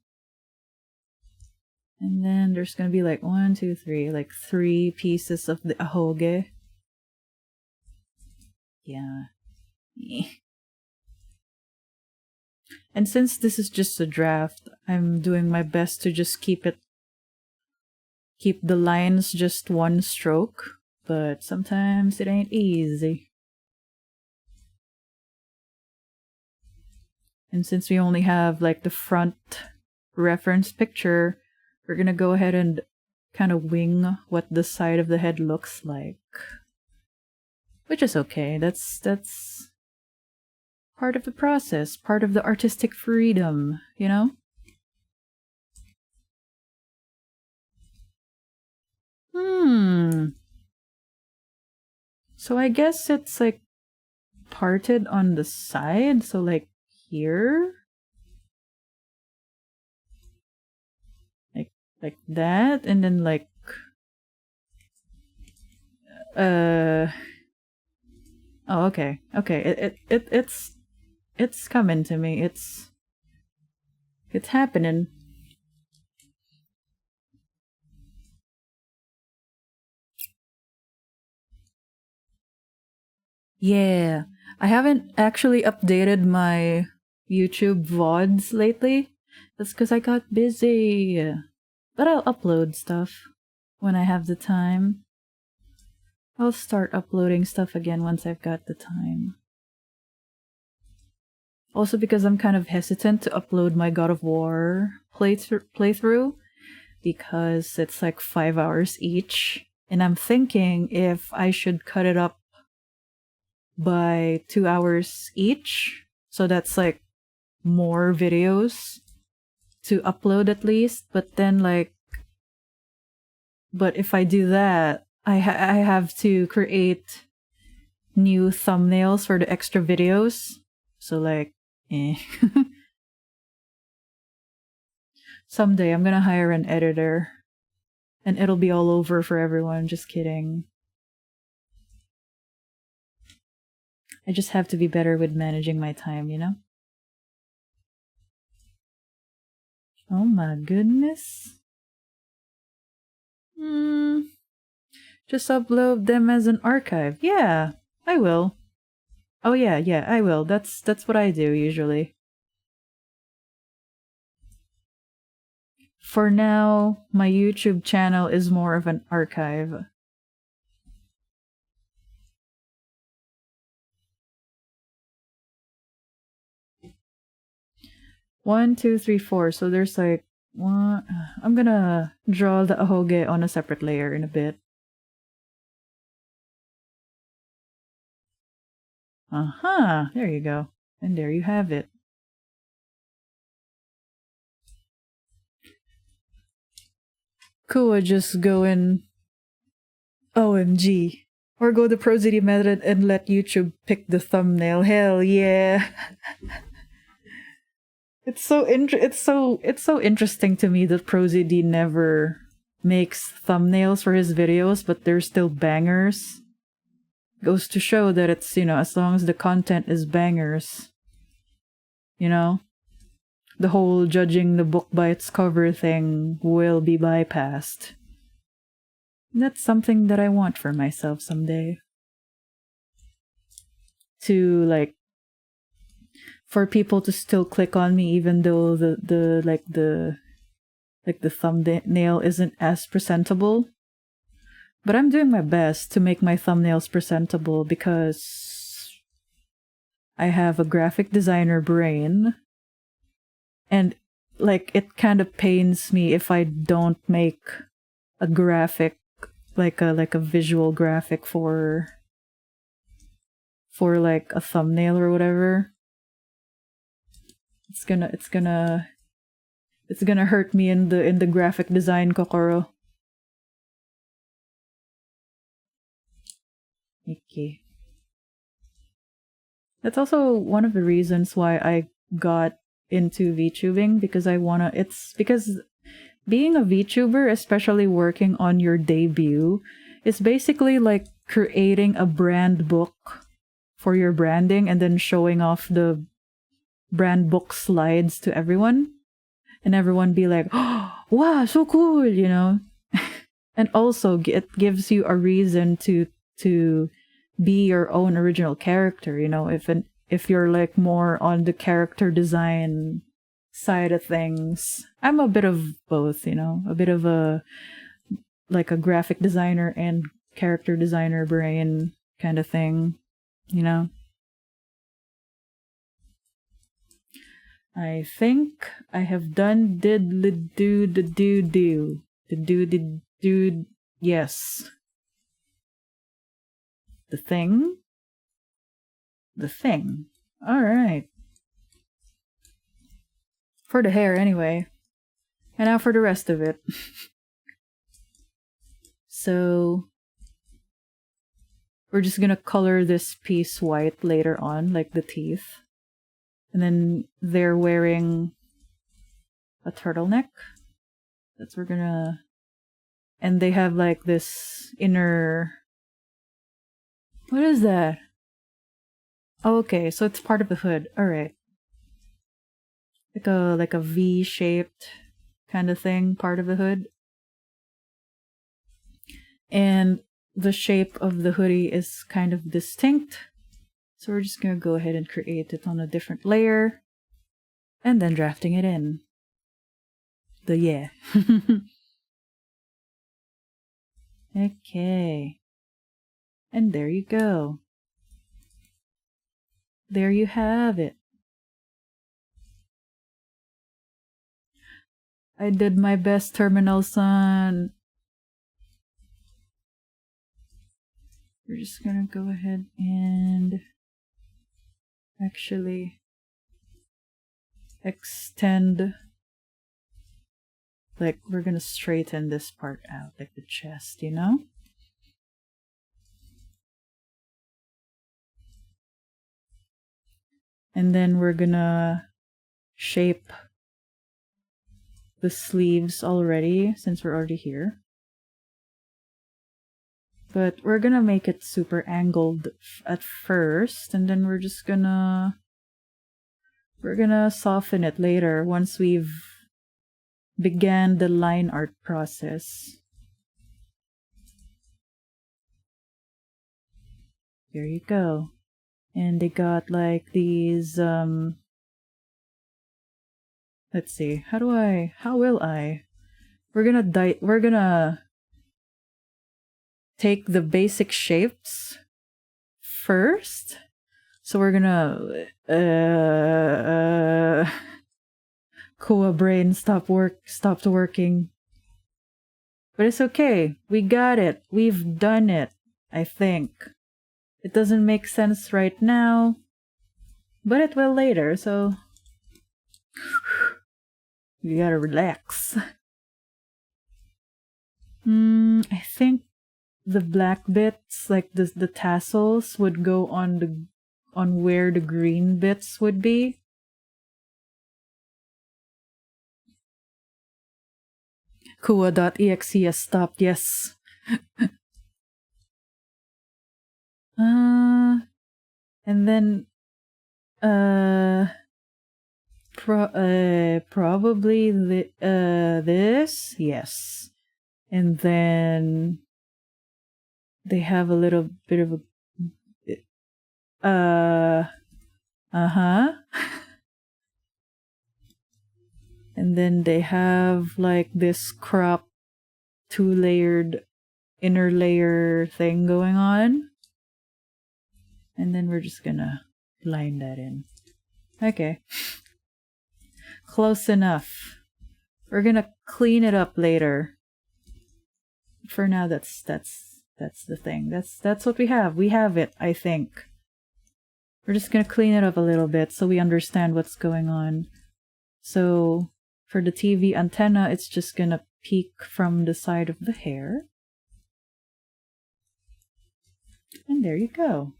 And then there's gonna be like 1, 2, 3, like 3 pieces of the ahoge. Yeah. And since this is just a draft, I'm doing my best to just keep the lines just one stroke, but sometimes it ain't easy. And since we only have like the front reference picture, we're gonna go ahead and kind of wing what the side of the head looks like. Which is okay. That's part of the process, part of the artistic freedom, you know? So I guess it's like parted on the side, so like here. Like that, and then like oh, okay. It's coming to me. It's happening. Yeah, I haven't actually updated my YouTube VODs lately. That's because I got busy. But I'll upload stuff when I have the time. I'll start uploading stuff again once I've got the time. Also because I'm kind of hesitant to upload my God of War playthrough because it's like 5 hours each. And I'm thinking if I should cut it up by 2 hours each. So that's like more videos to upload at least. But then but if I do that, I have to create new thumbnails for the extra videos. So like, Someday I'm gonna hire an editor. And it'll be all over for everyone. Just kidding. I just have to be better with managing my time, you know? Oh my goodness. Just upload them as an archive. Yeah, I will. Oh yeah, I will. That's what I do usually. For now, my YouTube channel is more of an archive. One, two, three, four. So there's like one. I'm gonna draw the ahoge on a separate layer in a bit. There you go. And there you have it. Kuwa just go in OMG. Or go the prosody method and let YouTube pick the thumbnail. Hell yeah. It's so interesting to me that prosody never makes thumbnails for his videos, but they're still bangers. Goes to show that it's, as long as the content is bangers, the whole judging the book by its cover thing will be bypassed. That's something that I want for myself someday. To for people to still click on me even though the thumbnail isn't as presentable. But I'm doing my best to make my thumbnails presentable because I have a graphic designer brain. And it kind of pains me if I don't make a graphic, like a visual graphic for a thumbnail or whatever. It's gonna hurt me in the graphic design kokoro. Okay. That's also one of the reasons why I got into VTubing, because it's because being a VTuber, especially working on your debut, is basically like creating a brand book for your branding and then showing off the brand book slides to everyone, and everyone be like, oh, wow, so cool, And also it gives you a reason to be your own original character, if you're more on the character design side of things. I'm a bit of both, a bit of a graphic designer and character designer brain kind of thing, I think I have done yes. The thing. Alright. For the hair, anyway. And now for the rest of it. So, we're just gonna color this piece white later on, like the teeth. And then they're wearing a turtleneck. That's we're gonna... And they have like this inner... What is that? Oh, okay, so it's part of the hood. Alright. Like a V-shaped kind of thing, part of the hood. And the shape of the hoodie is kind of distinct. So we're just gonna go ahead and create it on a different layer. And then drafting it in. Yeah. Okay. And there you go. There you have it. I did my best, Terminal Sun. We're just gonna go ahead and actually extend. Like, we're gonna straighten this part out, like the chest, you know? And then we're gonna shape the sleeves already, since we're already here. But we're gonna make it super angled at first, and then we're just gonna... We're gonna soften it later, once we've began the line art process. There you go. And they got like these, let's see, how will I? We're gonna take the basic shapes first. So we're gonna, Kuwa brain stopped working. But it's okay. We got it. We've done it, I think. It doesn't make sense right now, but it will later, so you gotta relax. I think the black bits, like the tassels, would go on where the green bits would be. Kuwa.exe has stopped, yes. And then, probably this, yes. And then they have a little bit of a, and then they have like this crop 2-layered inner layer thing going on. And then we're just gonna line that in. Okay. Close enough. We're gonna clean it up later. For now, that's the thing. That's what we have. We have it, I think. We're just gonna clean it up a little bit so we understand what's going on. So for the TV antenna, it's just gonna peek from the side of the hair. And there you go.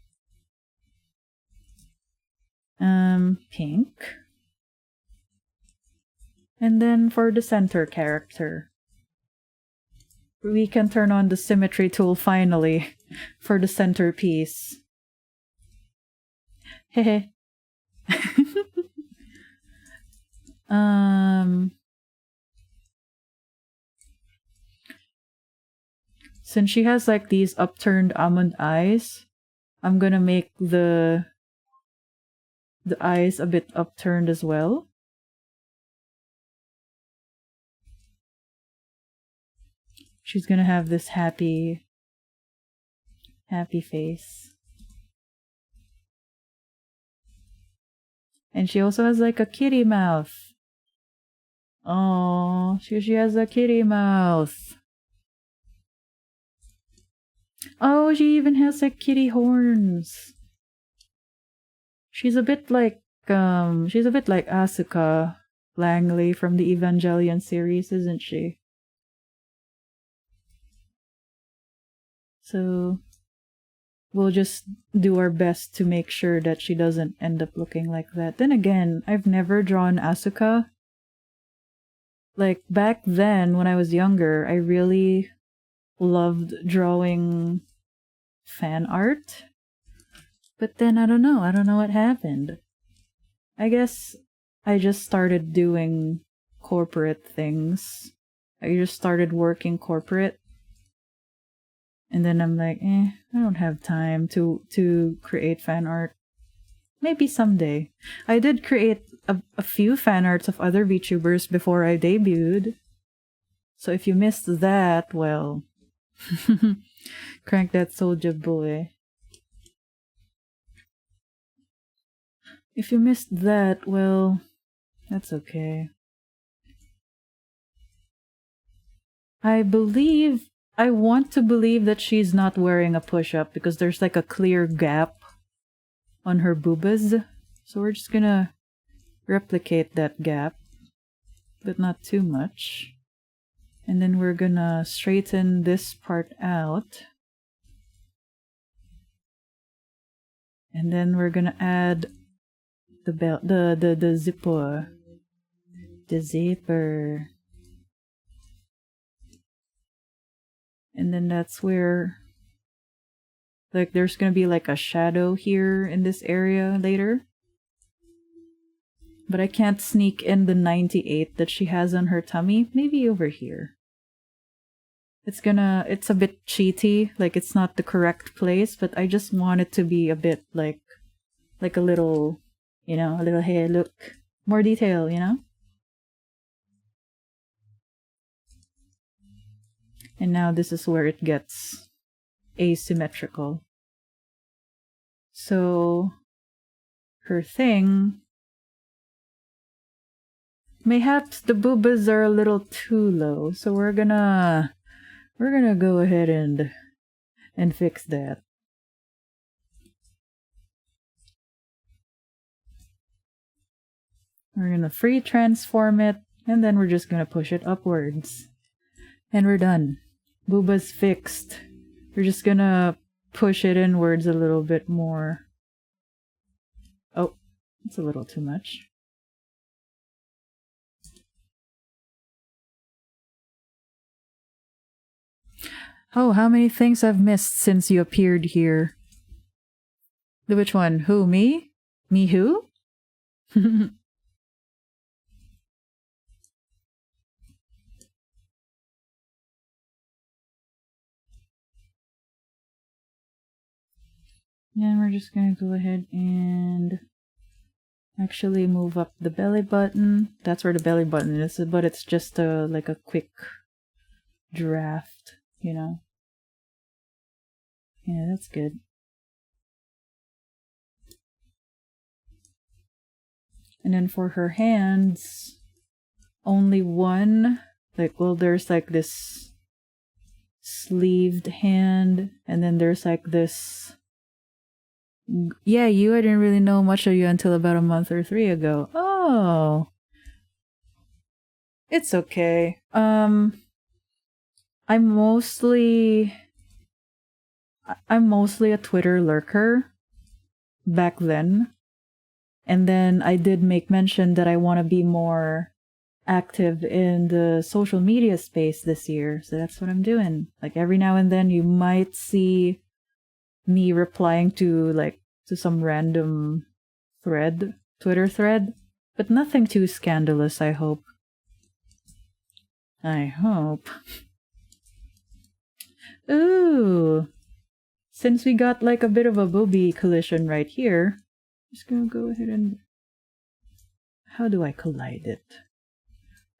Pink. And then for the center character, we can turn on the symmetry tool finally for the centerpiece. Hehe. Since she has like these upturned almond eyes, I'm gonna make the eyes a bit upturned as well. She's gonna have this happy face. And she also has like a kitty mouth. Oh, she has a kitty mouth. Oh, she even has like kitty horns. She's a bit like Asuka Langley from the Evangelion series, isn't she? So we'll just do our best to make sure that she doesn't end up looking like that. Then again, I've never drawn Asuka. Like back then when I was younger, I really loved drawing fan art. But then I don't know what happened. I guess I just started doing corporate things. I just started working corporate. And then I'm like, I don't have time to create fan art. Maybe someday. I did create a few fan arts of other VTubers before I debuted. So if you missed that, well, crank that soldier boy. If you missed that, well, that's okay. I want to believe that she's not wearing a push-up because there's like a clear gap on her boobas. So we're just gonna replicate that gap, but not too much. And then we're gonna straighten this part out. And then we're gonna add the belt, the zipper. The zipper. And then that's where, like, there's gonna be like a shadow here in this area later. But I can't sneak in the 98 that she has on her tummy. Maybe over here. It's a bit cheaty, like it's not the correct place, but I just want it to be a bit like a little, a little, hey, look, more detail, And now this is where it gets asymmetrical. So her thing, mayhaps the boobas are a little too low, so we're gonna go ahead and fix that. We're gonna free transform it, and then we're just gonna push it upwards. And we're done. Boobas fixed. We're just gonna push it inwards a little bit more. Oh, it's a little too much. Oh, how many things I've missed since you appeared here? Which one? Who, me? Me who? And we're just gonna go ahead and actually move up the belly button. That's where the belly button is, but it's just like a quick draft, Yeah, that's good. And then for her hands, only one, there's like this sleeved hand, and then there's like this. Yeah, I didn't really know much of you until about a month or 3 ago. Oh. It's okay. I'm mostly a Twitter lurker back then. And then I did make mention that I want to be more active in the social media space this year. So that's what I'm doing. Like every now and then you might see me replying to some random Twitter thread, but nothing too scandalous, I hope. Ooh. Since we got like a bit of a booby collision right here, I'm just gonna go ahead and... How do I collide it?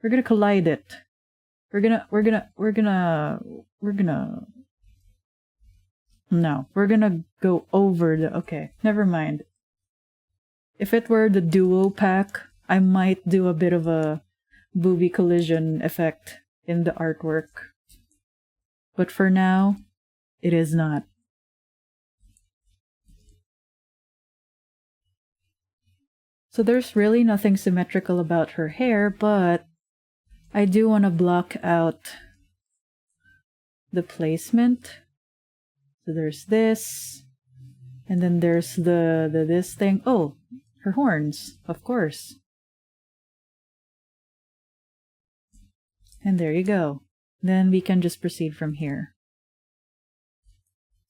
We're gonna collide it. We're gonna... No, we're gonna go over the... Okay, never mind. If it were the duo pack, I might do a bit of a booby collision effect in the artwork. But for now, it is not. So there's really nothing symmetrical about her hair, but I do want to block out the placement. So there's this, and then there's the this thing. Oh, her horns, of course. And there you go. Then we can just proceed from here.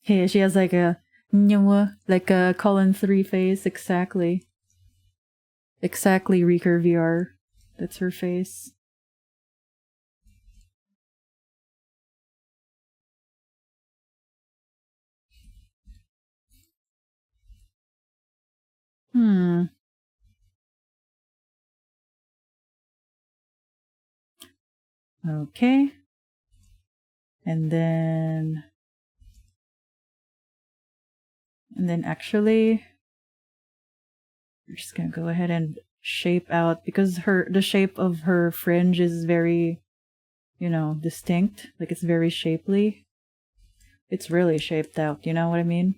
Hey, she has like a Colin 3 face, exactly. Exactly, Reeker VR. That's her face. Okay. And then actually we're just gonna go ahead and shape out, because the shape of her fringe is very, distinct. Like, it's very shapely. It's really shaped out, you know what I mean?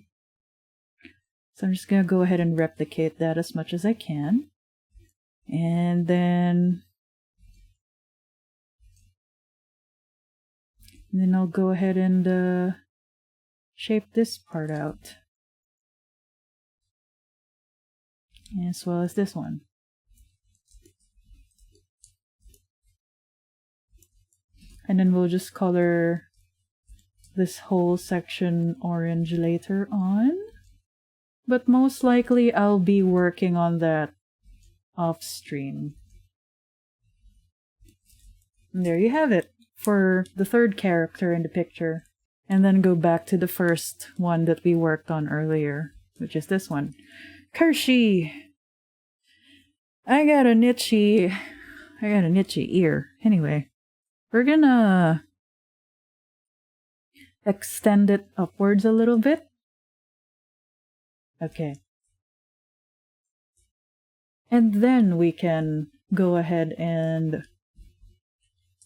So I'm just gonna go ahead and replicate that as much as I can. And then I'll go ahead and shape this part out. As well as this one. And then we'll just color this whole section orange later on. But most likely I'll be working on that off stream. And there you have it for the third character in the picture. And then go back to the first one that we worked on earlier, which is this one. Kershey! I got a itchy ear. Anyway, we're gonna extend it upwards a little bit. Okay. And then we can go ahead and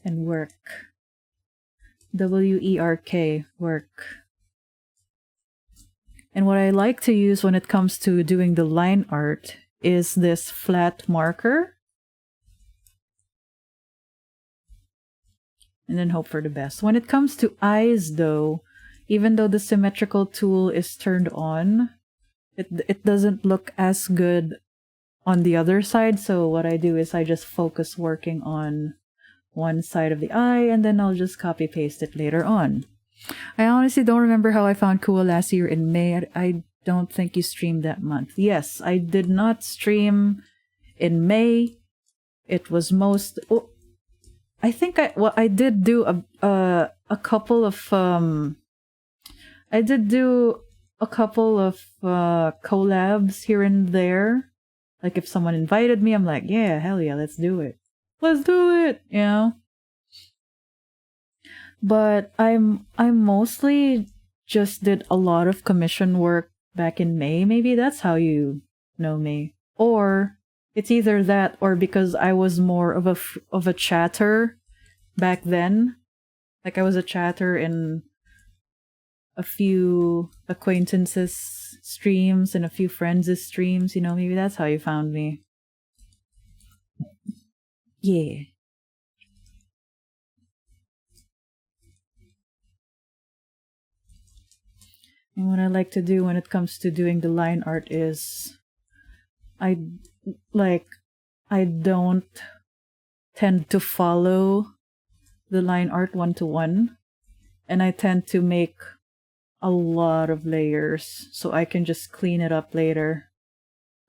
work. WERK, work. And what I like to use when it comes to doing the line art is this flat marker. And then hope for the best. When it comes to eyes though, even though the symmetrical tool is turned on, it doesn't look as good on the other side. So what I do is I just focus working on one side of the eye, and then I'll just copy paste it later on. I honestly don't remember how I found Kuwa last year in May. I don't think you streamed that month. Yes, I did not stream in May. It was I think I did do a couple of collabs here and there. Like if someone invited me, I'm like, yeah, hell yeah, let's do it. Let's do it, you know? But I'm mostly just did a lot of commission work back in May. Maybe that's how you know me. Or it's either that or because I was more of a chatter back then. Like I was a chatter in a few acquaintances' streams and a few friends' streams, maybe that's how you found me. Yeah. And what I like to do when it comes to doing the line art is I don't tend to follow the line art one-to-one, and I tend to make a lot of layers so I can just clean it up later,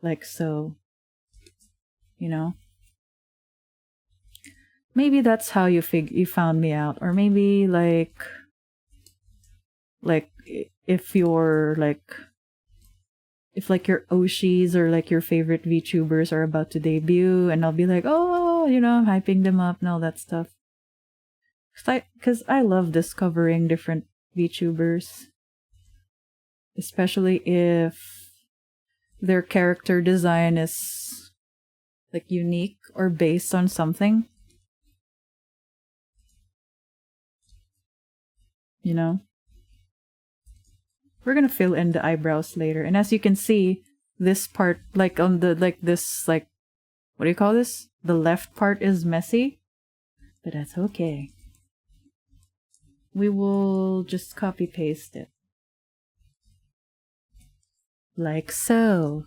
like so, Maybe that's how you found me out, or maybe like if you're if your Oshis or like your favorite VTubers are about to debut, and I'll be like, oh, I'm hyping them up and all that stuff. Because I love discovering different VTubers, especially if their character design is like unique or based on something. You know? We're gonna fill in the eyebrows later. And as you can see, this part, like on the, like this, like, what do you call this? The left part is messy. But that's okay. We will just copy paste it. Like so.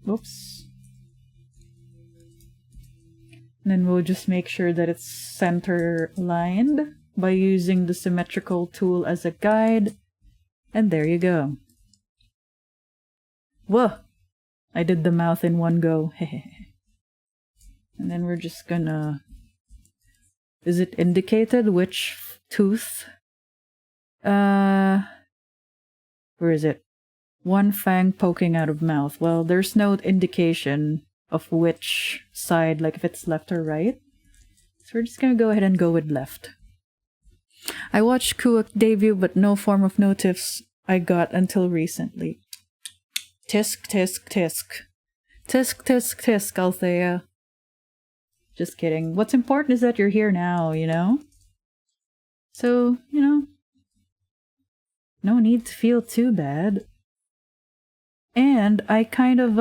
Oops. And then we'll just make sure that it's center lined by using the symmetrical tool as a guide. And there you go. Whoa! I did the mouth in one go. And then we're just gonna... Is it indicated which tooth? Where is it? One fang poking out of mouth. Well, there's no indication of which side, like if it's left or right. So we're just gonna go ahead and go with left. I watched Kuwa debut, but no form of notifs I got until recently. Tisk, tisk, tisk. Tisk, tisk, tisk, Althea. Just kidding. What's important is that you're here now, you know? So, you know, no need to feel too bad. And I kind of,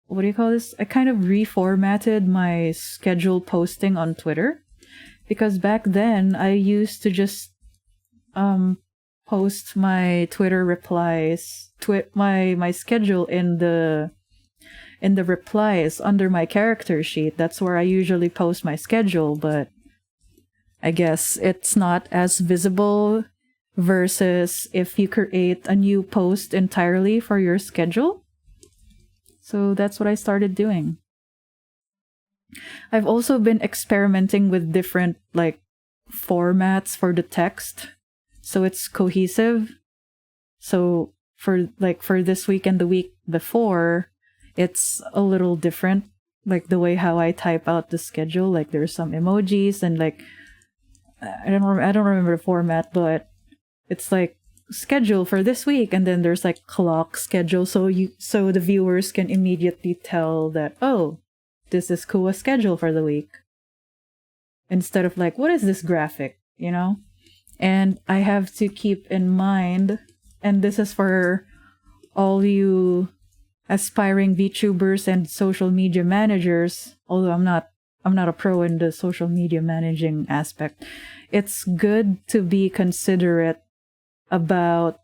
what do you call this? I kind of reformatted my schedule posting on Twitter. Because back then, I used to just post my Twitter replies, my schedule in the replies under my character sheet. That's where I usually post my schedule, but I guess it's not as visible versus if you create a new post entirely for your schedule. So that's what I started doing. I've also been experimenting with different like formats for the text so it's cohesive. So for this week and the week before, it's a little different, like the way how I type out the schedule. Like there's some emojis and like I don't remember the format, but it's like schedule for this week, and then there's like clock schedule, so the viewers can immediately tell that, oh, this is Kuwa's schedule for the week, instead of like, what is this graphic, you know? And I have to keep in mind, and this is for all you aspiring VTubers and social media managers, although I'm not a pro in the social media managing aspect. It's good to be considerate about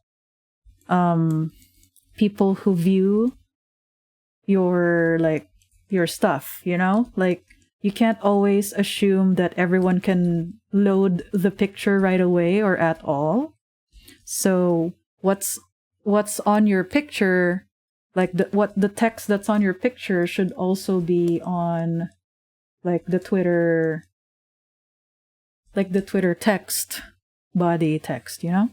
people who view your stuff, you know? Like, you can't always assume that everyone can load the picture right away or at all. So what's on your picture, like the text that's on your picture should also be on like the Twitter text, body text, you know?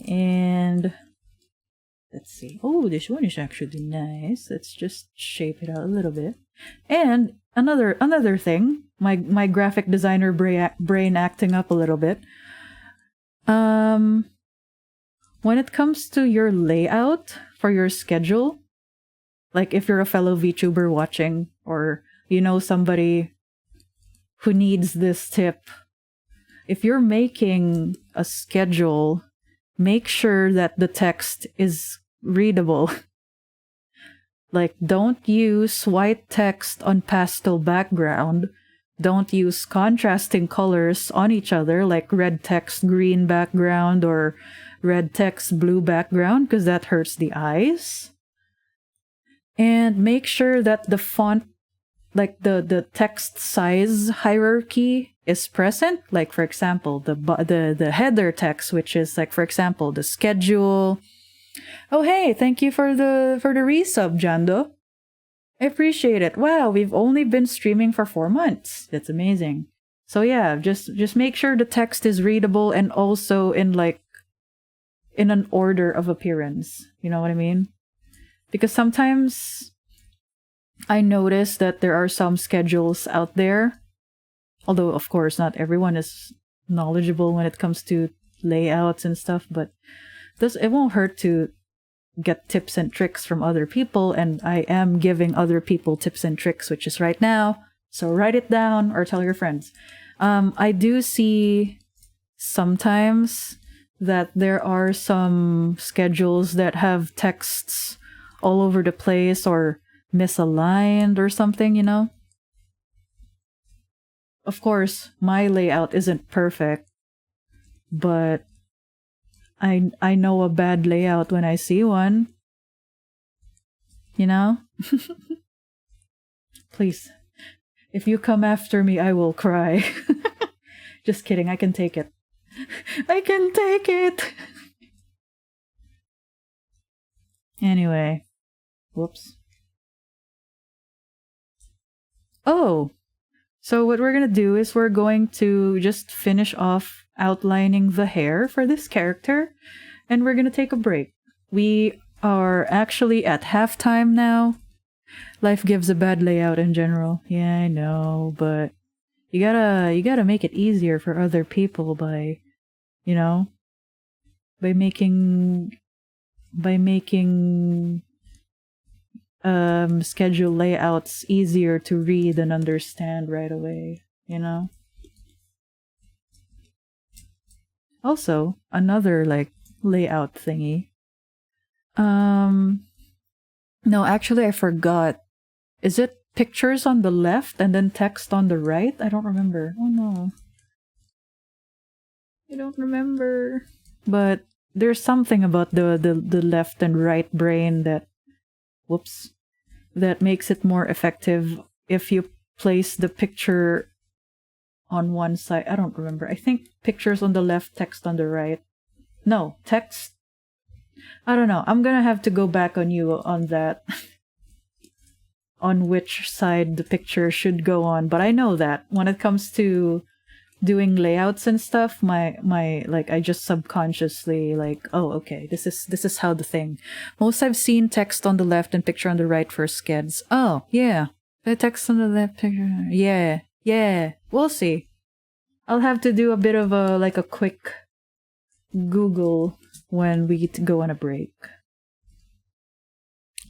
And let's see. Oh, this one is actually nice. Let's just shape it out a little bit. And another thing, my graphic designer brain acting up a little bit. When it comes to your layout for your schedule, like if you're a fellow VTuber watching, or you know somebody who needs this tip, if you're making a schedule, make sure that the text is readable. Like, don't use white text on pastel background. Don't use contrasting colors on each other, like red text, green background, or red text, blue background, because that hurts the eyes. And make sure that the font, like the text size hierarchy is present. Like, for example, the header text, which is like, for example, the schedule. Oh, hey, thank you for the resub, Jando. I appreciate it. Wow, we've only been streaming for 4 months. That's amazing. So yeah, just make sure the text is readable, and also in in an order of appearance. You know what I mean? Because sometimes I notice that there are some schedules out there, although of course not everyone is knowledgeable when it comes to layouts and stuff, but it won't hurt to get tips and tricks from other people, and I am giving other people tips and tricks, which is right now. So write it down or tell your friends. I do see sometimes that there are some schedules that have texts all over the place or misaligned or something, you know? Of course, my layout isn't perfect, but I know a bad layout when I see one. You know? Please. If you come after me, I will cry. Just kidding, I can take it. I can take it! Anyway. Whoops. Oh! So what we're gonna do is we're going to just finish off outlining the hair for this character, and we're gonna take a break. We are actually at halftime now. Life gives a bad layout in general. Yeah, I know, but you gotta make it easier for other people by, you know, by making schedule layouts easier to read and understand right away, you know? Also, another like layout thingy. No, actually I forgot. Is it pictures on the left and then text on the right? I don't remember. Oh no. I don't remember. But there's something about the left and right brain that that makes it more effective if you place the picture on one side. I don't remember. I think pictures on the left, text on the right. No, text. I don't know. I'm gonna have to go back on you on that. On which side the picture should go on. But I know that when it comes to doing layouts and stuff, my like I just subconsciously like, oh okay, this is how the thing. Most I've seen text on the left and picture on the right for skeds. Oh yeah, the text on the left, picture. Yeah. We'll see. I'll have to do a bit of a quick Google when we go on a break.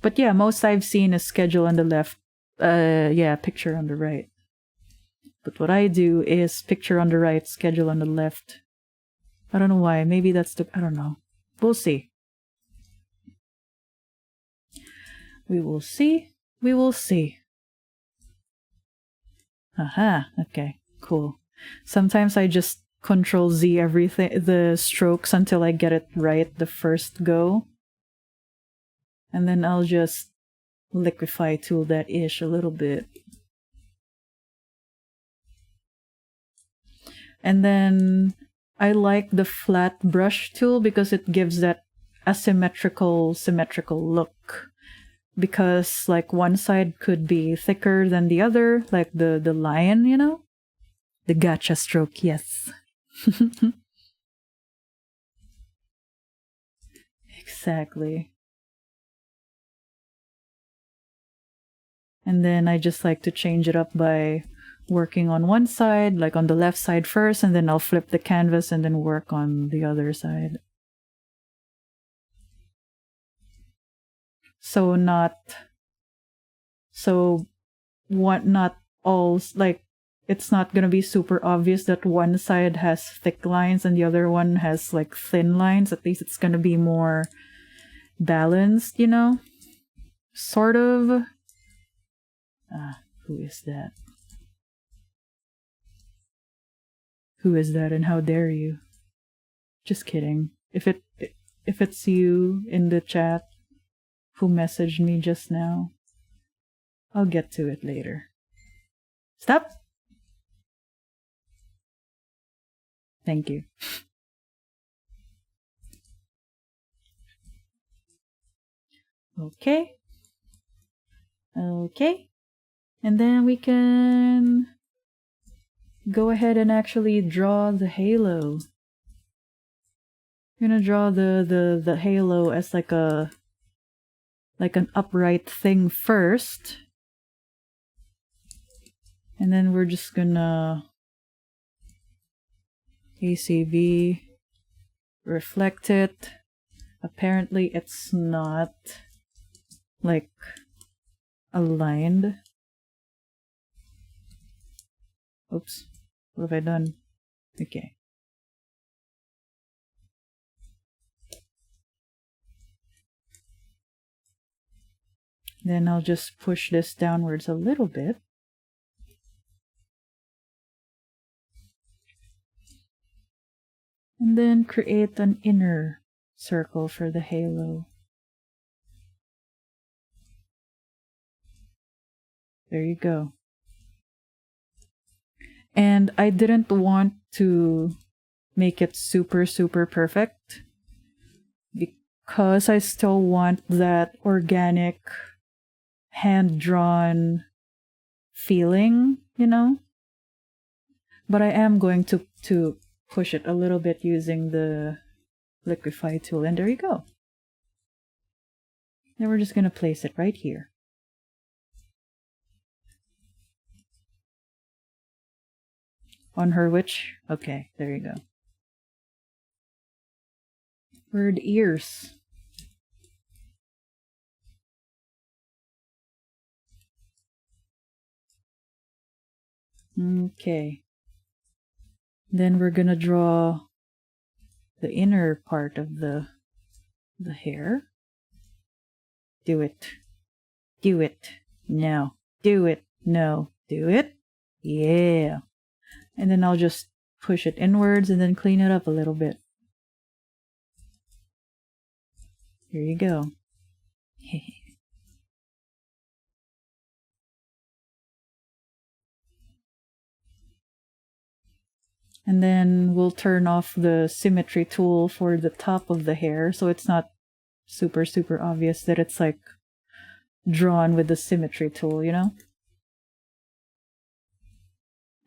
But yeah, most I've seen is schedule on the left. Picture on the right. But what I do is picture on the right, schedule on the left. I don't know why. Maybe that's I don't know. We'll see. We will see. We will see. Aha. Okay. Cool. Sometimes I just Control Z everything, the strokes until I get it right the first go. And then I'll just liquify tool that ish a little bit. And then I like the flat brush tool because it gives that symmetrical look. Because like one side could be thicker than the other, like the lion, you know? The gacha stroke, yes. Exactly. And then I just like to change it up by working on one side, like on the left side first, and then I'll flip the canvas and then work on the other side. Not all, like, it's not gonna be super obvious that one side has thick lines and the other one has like thin lines. At least it's gonna be more balanced, you know? Sort of. Who is that? Who is that and how dare you? Just kidding. If it's you in the chat who messaged me just now, I'll get to it later. Stop! Thank you. Okay. And then we can go ahead and actually draw the halo. I'm gonna draw the halo as like an upright thing first. And then we're just gonna ACV reflect it. Apparently it's not like aligned. Oops, what have I done? Okay. Then I'll just push this downwards a little bit. And then create an inner circle for the halo. There you go. And I didn't want to make it super perfect because I still want that organic, hand-drawn feeling, you know? But I am going to push it a little bit using the liquify tool, and there you go. Then we're just gonna place it right here. On her witch? Okay, there you go. Bird ears. Okay. Then we're gonna draw the inner part of the hair. Do it. Do it. No. Do it. No. Do it. Yeah. And then I'll just push it inwards and then clean it up a little bit. Here you go. And then we'll turn off the symmetry tool for the top of the hair so it's not super obvious that it's like drawn with the symmetry tool, you know?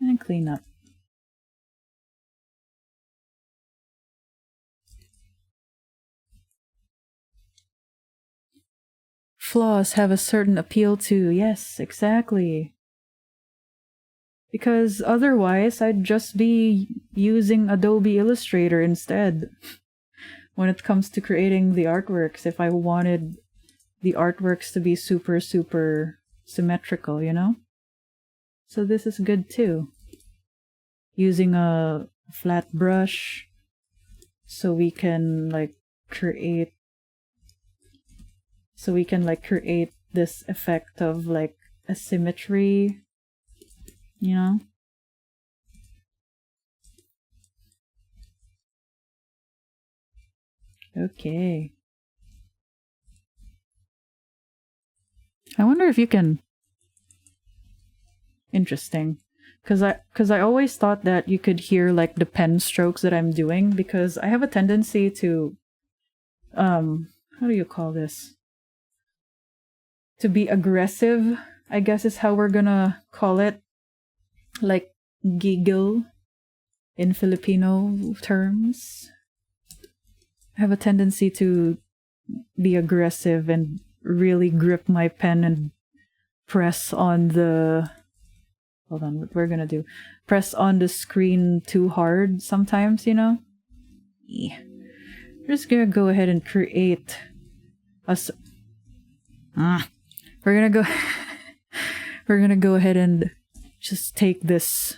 And clean up. Flaws have a certain appeal to, yes, exactly. Because otherwise I'd just be using Adobe Illustrator instead when it comes to creating the artworks, if I wanted the artworks to be super symmetrical, you know? So this is good too. Using a flat brush so we can like create this effect of like asymmetry, you know? Okay. I wonder if you can... Interesting. Because I always thought that you could hear like the pen strokes that I'm doing, because I have a tendency to how do you call this? To be aggressive, I guess is how we're gonna call it. Like giggle in Filipino terms. I have a tendency to be aggressive and really grip my pen and press on the... Hold on, what we're gonna do. Press on the screen too hard sometimes, you know? Yeah. We're just gonna go ahead and create a... We're gonna go... We're gonna go ahead and just take this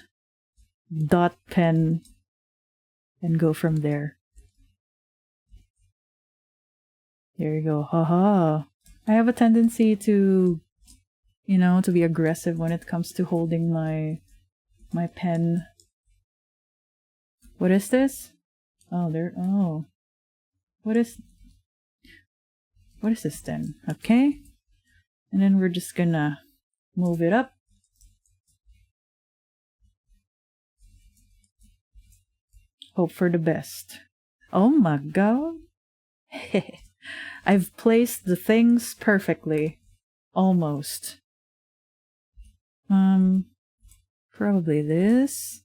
dot pen and go from there. There you go. Haha. I have a tendency to, you know, to be aggressive when it comes to holding my pen. What is this? Oh, there. Oh. What is this then? Okay. And then we're just gonna move it up. Hope for the best. Oh my god. I've placed the things perfectly. Almost. Probably this.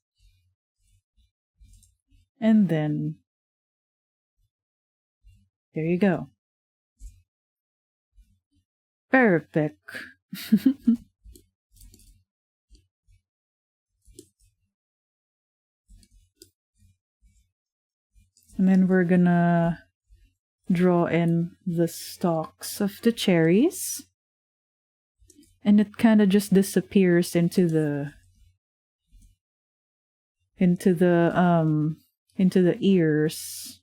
And then There you go. Perfect. And then we're gonna draw in the stalks of the cherries. And it kind of just disappears into the ears.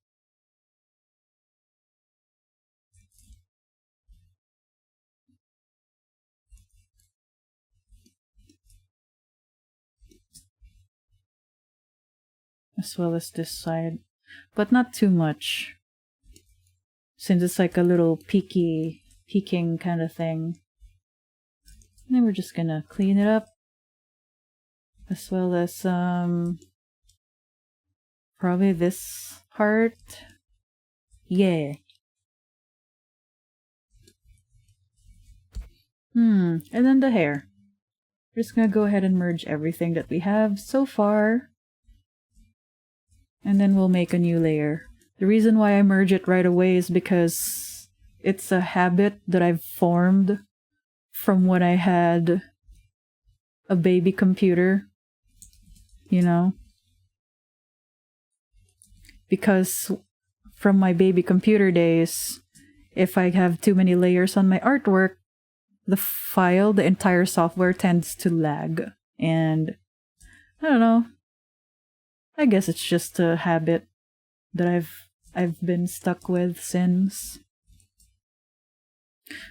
As well as this side. But not too much. Since it's like a little peeking kind of thing. And then we're just gonna clean it up. As well as probably this part. Yeah. And then the hair. We're just gonna go ahead and merge everything that we have so far. And then we'll make a new layer. The reason why I merge it right away is because it's a habit that I've formed from when I had a baby computer. You know? Because from my baby computer days, if I have too many layers on my artwork, the entire software tends to lag. And I don't know. I guess it's just a habit that I've been stuck with since.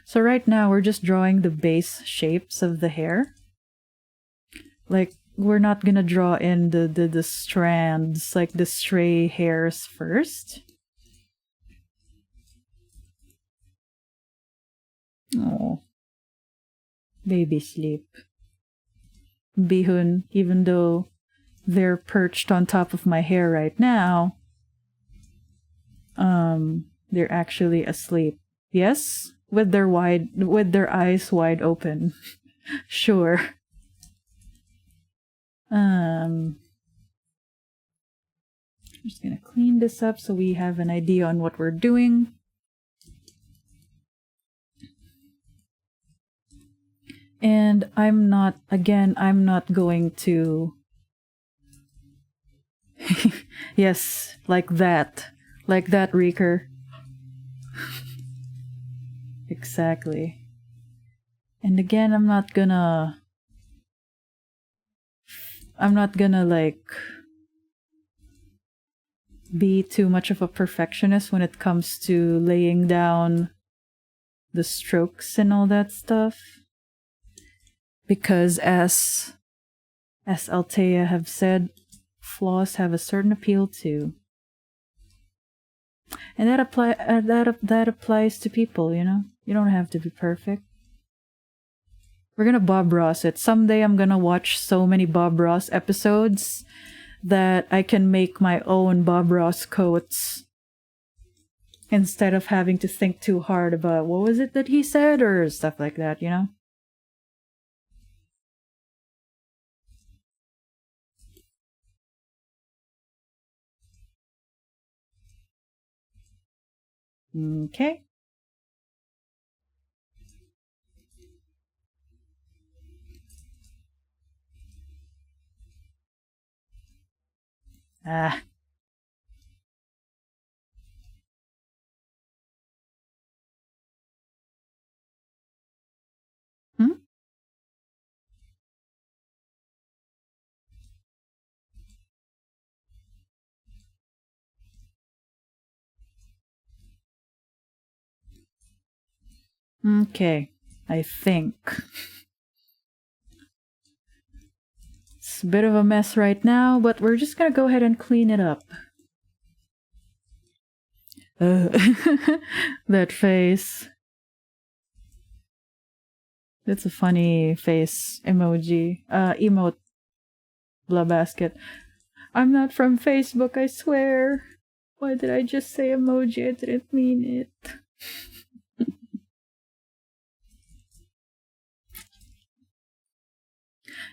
So right now we're just drawing the base shapes of the hair. Like, we're not gonna draw in the strands, like the stray hairs first. Oh. Baby sleep. Bihun, even though they're perched on top of my hair right now, they're actually asleep. Yes, with their eyes wide open. Sure. I'm just gonna clean this up so we have an idea on what we're doing. And I'm not going to yes, like that, Reeker. Exactly. And again, I'm not gonna like be too much of a perfectionist when it comes to laying down the strokes and all that stuff. Because as Althea have said, flaws have a certain appeal too. And that applies to people, you know? You don't have to be perfect. We're gonna Bob Ross it. Someday I'm gonna watch so many Bob Ross episodes that I can make my own Bob Ross quotes instead of having to think too hard about what was it that he said or stuff like that, you know? Okay. Ah. Okay, I think. It's a bit of a mess right now, but we're just gonna go ahead and clean it up. That face. That's a funny face emoji. Emote. Blah basket. I'm not from Facebook, I swear. Why did I just say emoji? I didn't mean it.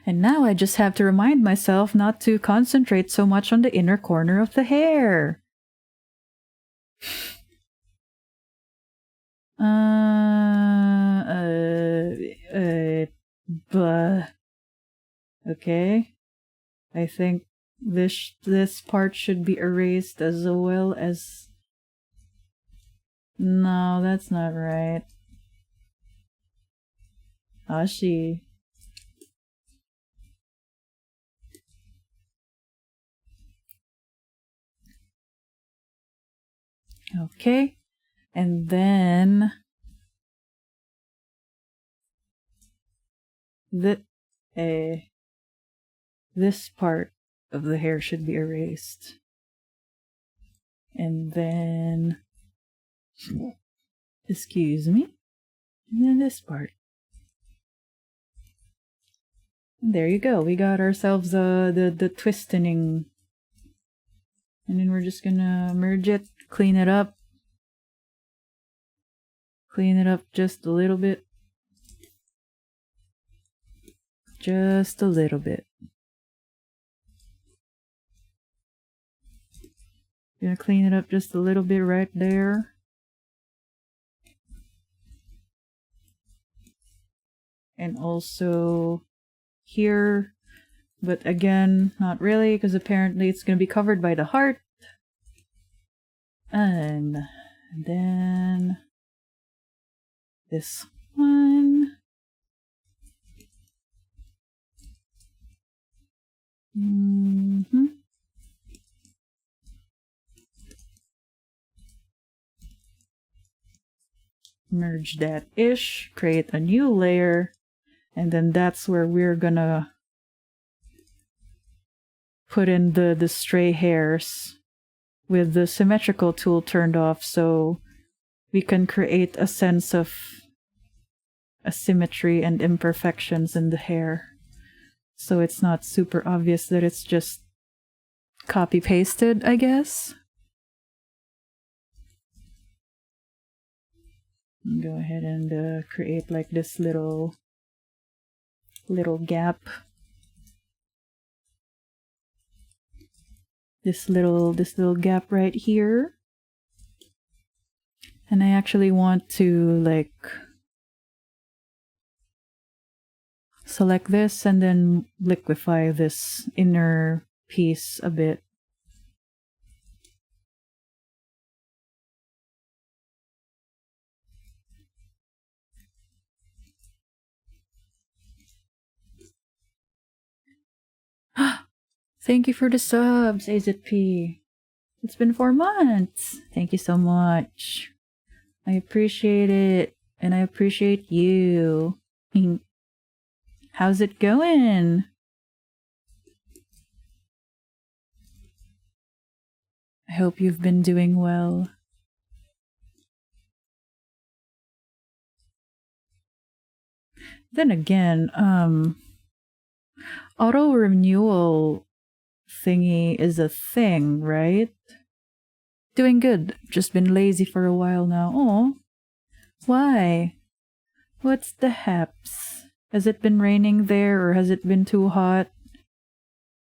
And now I just have to remind myself not to concentrate so much on the inner corner of the hair. But okay. I think this part should be erased as well as. No, that's not right. Ashi. Okay. And then this part of the hair should be erased. And then excuse me. And then this part. And there you go. We got ourselves the twistening. And then we're just gonna merge it, clean it up. Clean it up just a little bit. Just a little bit. Gonna clean it up just a little bit right there. And also here, but again, not really, because apparently it's gonna be covered by the heart. And then this one. Merge that ish, create a new layer, and then that's where we're gonna put in the stray hairs with the symmetrical tool turned off, so we can create a sense of asymmetry and imperfections in the hair. So it's not super obvious that it's just copy pasted, I guess. Go ahead and create like this little gap. This little gap right here. And I actually want to like select this and then liquefy this inner piece a bit. Thank you for the subs, AZP. It's been 4 months. Thank you so much. I appreciate it. And I appreciate you. How's it going? I hope you've been doing well. Then again, auto renewal thingy is a thing, right? Doing good. Just been lazy for a while now. Oh, why? What's the haps? Has it been raining there or has it been too hot?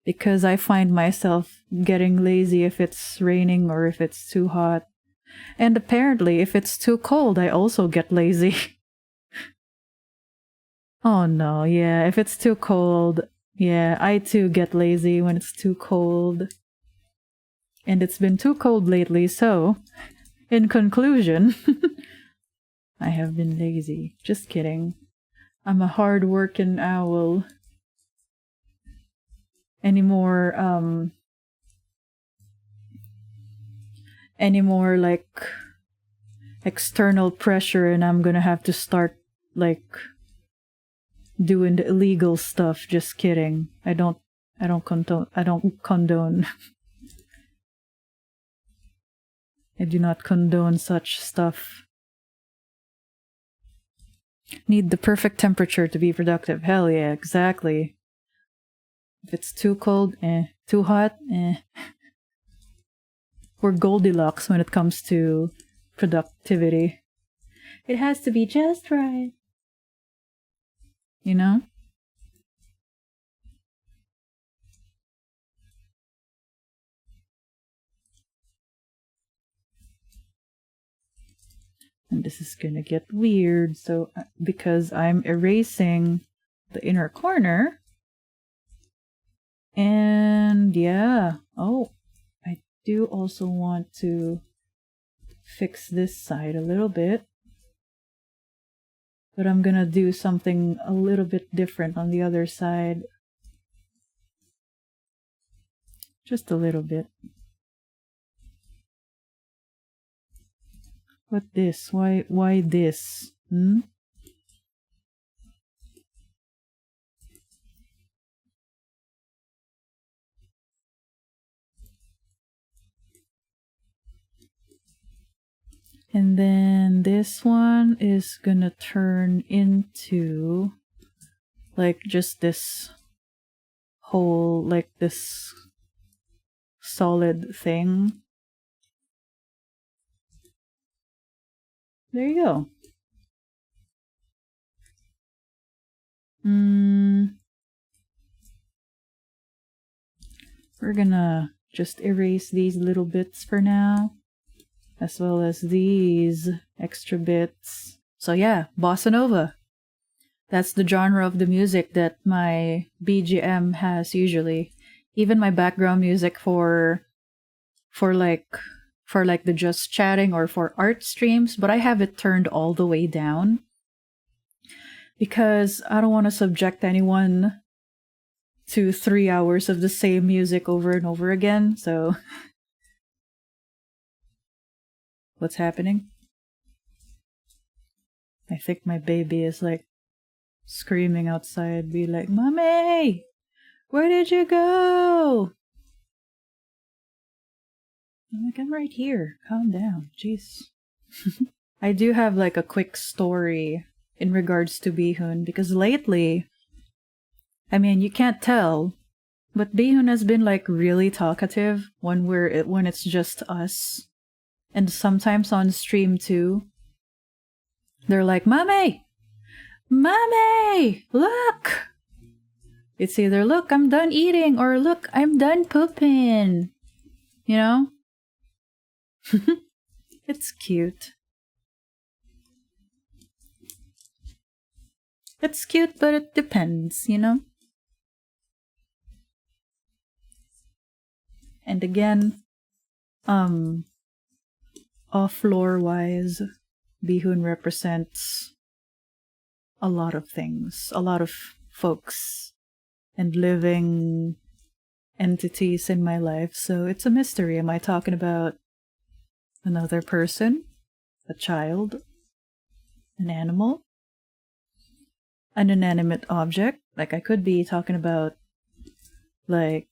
Because I find myself getting lazy if it's raining or if it's too hot. And apparently, if it's too cold, I also get lazy. Oh no, yeah, if it's too cold, yeah, I too get lazy when it's too cold. And it's been too cold lately, so, in conclusion, I have been lazy. Just kidding. I'm a hard-working owl. Any more like external pressure and I'm gonna have to start like doing the illegal stuff. Just kidding. I don't condone I do not condone such stuff. Need the perfect temperature to be productive. Hell yeah, exactly. If it's too cold, too hot, We're Goldilocks when it comes to productivity. It has to be just right. You know? And this is gonna get weird. So, because I'm erasing the inner corner. And yeah. Oh, I do also want to fix this side a little bit. But I'm gonna do something a little bit different on the other side. Just a little bit. What this? Why this? Hmm? And then this one is gonna turn into like just this whole, like this solid thing. There you go. We're gonna just erase these little bits for now, as well as these extra bits. So yeah, bossa nova. That's the genre of the music that my BGM has usually. Even my background music for like the just chatting or for art streams, but I have it turned all the way down because I don't want to subject anyone to 3 hours of the same music over and over again. So what's happening? I think my baby is like screaming outside, be like, "Mommy, where did you go?" I'm like, "I'm right here. Calm down. Jeez." I do have like a quick story in regards to Bihun because lately, I mean, you can't tell, but Bihun has been like really talkative when it's just us, and sometimes on stream too. They're like, "Mommy, Mommy, look!" It's either "Look, I'm done eating" or "Look, I'm done pooping." You know? It's cute. It's cute, but it depends, you know? And again, off-lore-wise, Bihun represents a lot of things, a lot of folks, and living entities in my life, so it's a mystery. Am I talking about another person, a child, an animal, an inanimate object? Like I could be talking about like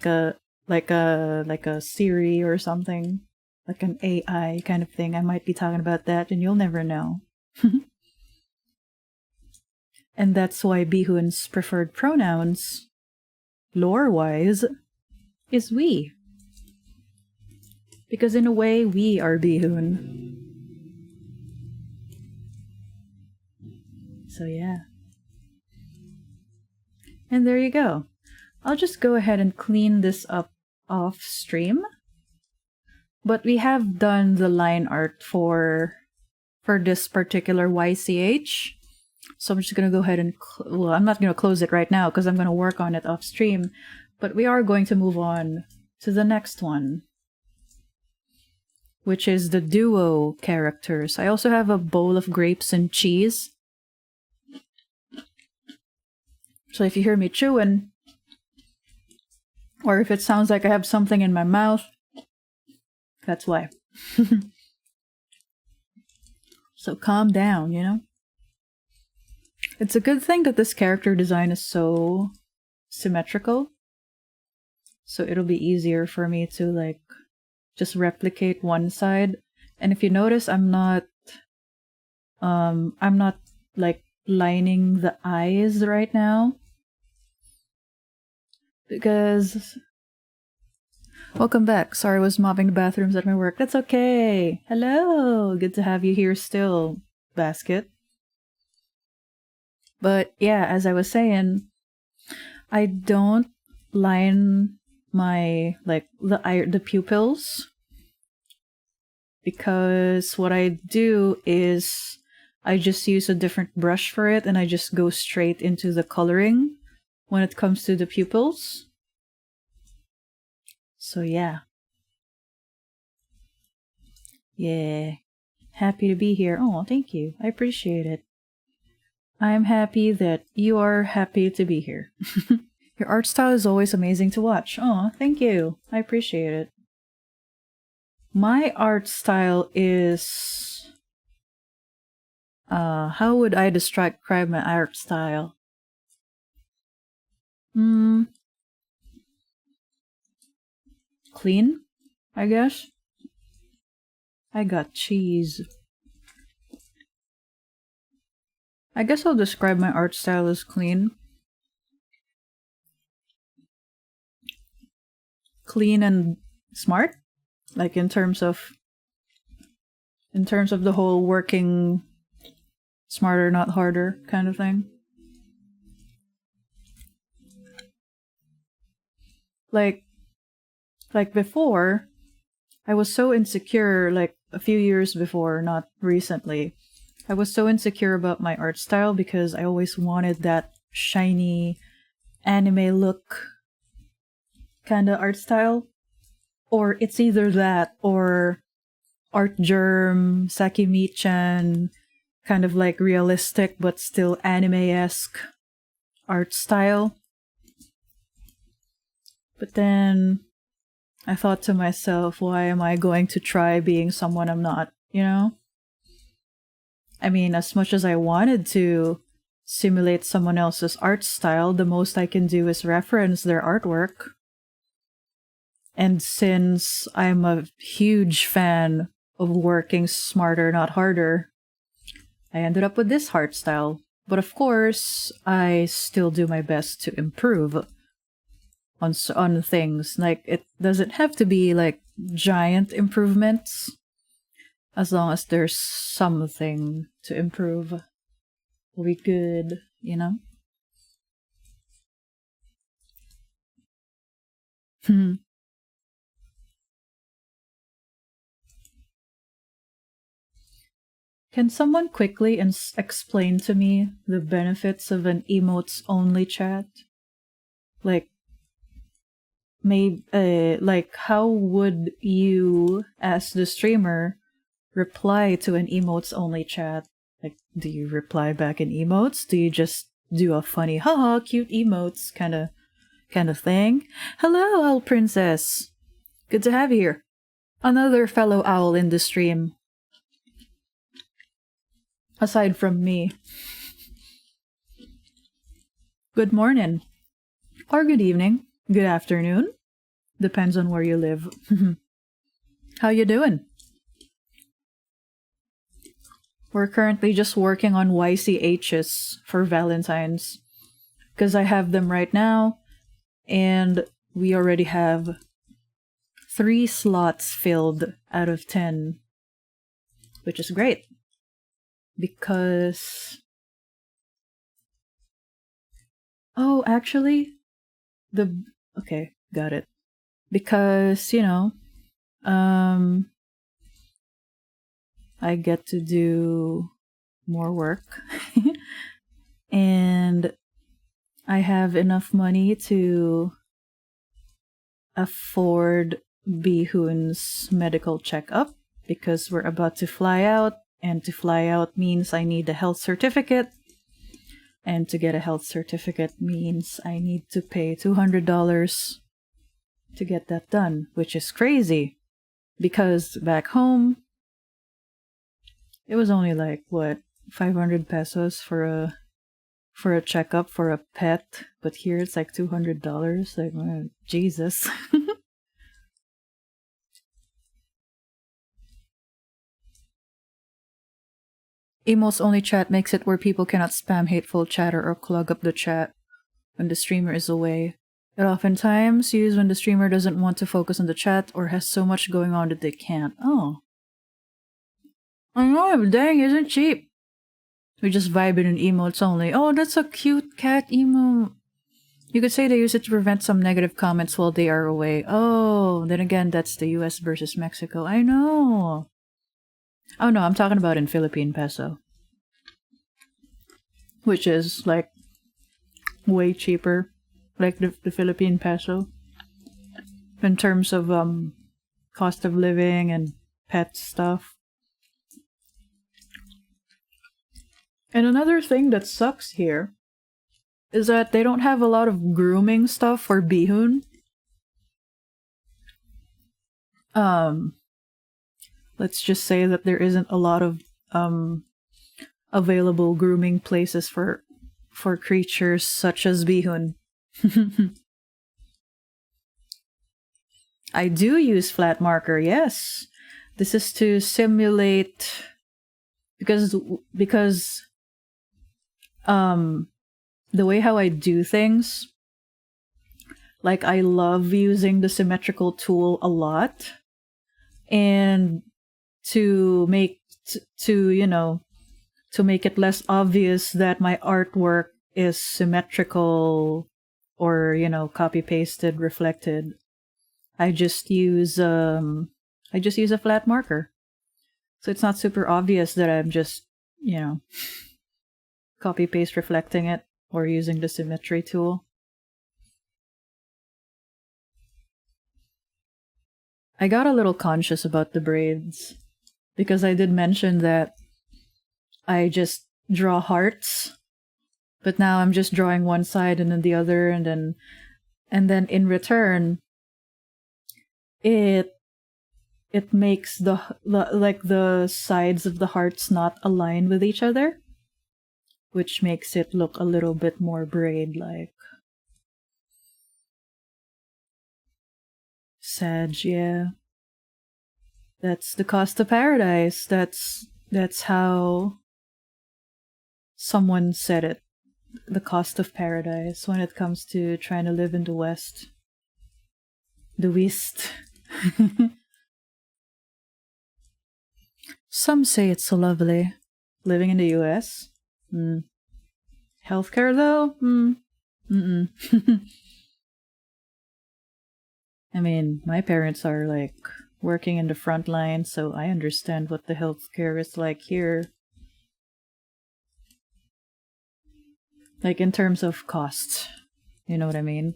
a Siri or something, like an AI kind of thing. I might be talking about that, and you'll never know. And that's why Bihun's preferred pronouns, lore-wise, is we. Because in a way, we are Bihun. So yeah. And there you go. I'll just go ahead and clean this up off stream. But we have done the line art for this particular YCH. So I'm just going to go ahead and... well, I'm not going to close it right now because I'm going to work on it off stream. But we are going to move on to the next one, which is the duo characters. I also have a bowl of grapes and cheese. So if you hear me chewing, or if it sounds like I have something in my mouth, that's why. So calm down, you know? It's a good thing that this character design is so symmetrical. So it'll be easier for me to like just replicate one side. And if you notice, I'm not like lining the eyes right now. Because welcome back. Sorry, I was mopping the bathrooms at my work. That's okay. Hello. Good to have you here still, Basket. But yeah, as I was saying, I don't line my like the pupils because what I do is I just use a different brush for it and I just go straight into the coloring when it comes to the pupils. So yeah. Yeah. Happy to be here. Oh, thank you. I appreciate it. I'm happy that you are happy to be here. Your art style is always amazing to watch. Oh, thank you. I appreciate it. My art style is... how would I describe my art style? Clean, I guess. I got cheese. I guess I'll describe my art style as clean. Clean and smart, like in terms of the whole working smarter, not harder kind of thing. Like before, I was so insecure, like a few years before, not recently. I was so insecure about my art style because I always wanted that shiny anime look kind of art style. Or it's either that or Art Germ, Sakimi-chan, kind of like realistic but still anime-esque art style. But then I thought to myself, why am I going to try being someone I'm not, you know? I mean, as much as I wanted to simulate someone else's art style, the most I can do is reference their artwork. And since I'm a huge fan of working smarter, not harder, I ended up with this art style. But of course, I still do my best to improve on things. Like, it doesn't have to be like giant improvements, as long as there's something to improve. Will be good, you know? Can someone quickly explain to me the benefits of an emotes-only chat? Like, like how would you, as the streamer, reply to an emotes-only chat? Like, do you reply back in emotes? Do you just do a funny, haha, cute emotes kind of thing? Hello, Owl Princess. Good to have you here. Another fellow owl in the stream. Aside from me. Good morning. Or good evening. Good afternoon. Depends on where you live. How you doing? We're currently just working on YCHs for Valentines. Because I have them right now. And we already have 3 slots filled out of 10. Which is great. Because... Oh, actually... Okay, got it. Because, you know... I get to do more work. And I have enough money to afford Bihoon's medical checkup because we're about to fly out, and to fly out means I need a health certificate, and to get a health certificate means I need to pay $200 to get that done, which is crazy because back home it was only like, what, 500 pesos for a checkup for a pet, but here it's like $200. Like, Jesus. Emo's only chat makes it where people cannot spam hateful chatter or clog up the chat when the streamer is away. It oftentimes used when the streamer doesn't want to focus on the chat or has so much going on that they can't. Oh. I know, dang, isn't cheap. We just vibing in emotes only. Oh, that's a cute cat emote. You could say they use it to prevent some negative comments while they are away. Oh, then again, that's the US versus Mexico. I know. Oh no, I'm talking about in Philippine peso, which is like way cheaper, like the Philippine peso, in terms of cost of living and pet stuff. And another thing that sucks here is that they don't have a lot of grooming stuff for bihun. Let's just say that there isn't a lot of available grooming places for creatures such as bihun. I do use flat marker, yes. This is to simulate because the way how I do things, like I love using the symmetrical tool a lot, and to make to make it less obvious that my artwork is symmetrical or copy pasted reflected, I just use a flat marker, so it's not super obvious that I'm just copy paste reflecting it or using the symmetry tool. I got a little conscious about the braids because I did mention that I just draw hearts, but now I'm just drawing one side and then the other, and then in return it makes the sides of the hearts not align with each other, which makes it look a little bit more braid-like. Sag, yeah. That's the cost of paradise. That's how someone said it. The cost of paradise when it comes to trying to live in the West. The West. Some say it's so lovely living in the US. Healthcare though? Mm-mm. I mean, my parents are like working in the front line, so I understand what the healthcare is like here. Like in terms of cost, you know what I mean?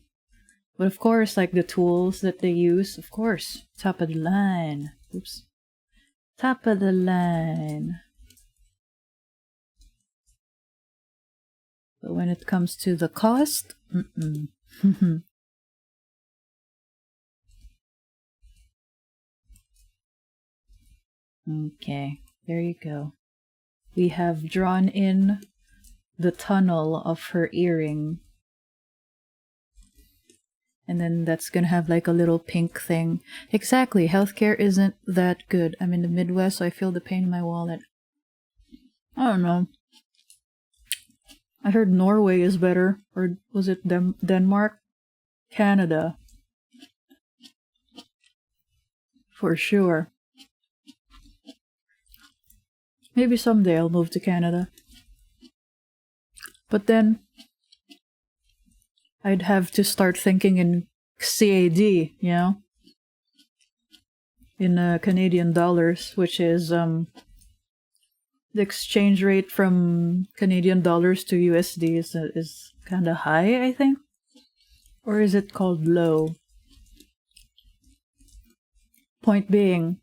But of course, like the tools that they use, of course, top of the line. Oops. Top of the line. But when it comes to the cost, Okay, there you go. We have drawn in the tunnel of her earring. And then that's gonna have like a little pink thing. Exactly, healthcare isn't that good. I'm in the Midwest, so I feel the pain in my wallet. I don't know. I heard Norway is better. Or was it Denmark? Canada. For sure. Maybe someday I'll move to Canada. But then I'd have to start thinking in CAD, in Canadian dollars, which is the exchange rate from Canadian dollars to USD is kind of high, I think. Or is it called low? Point being,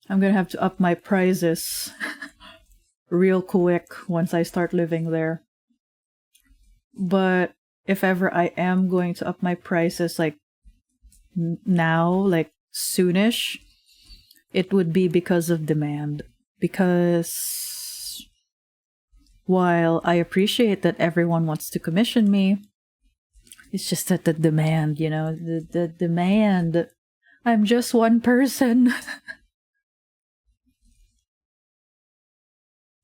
I'm gonna have to up my prices real quick once I start living there. But if ever I am going to up my prices like now, like soonish, it would be because of demand. Because while I appreciate that everyone wants to commission me, it's just that the demand, the demand. I'm just one person.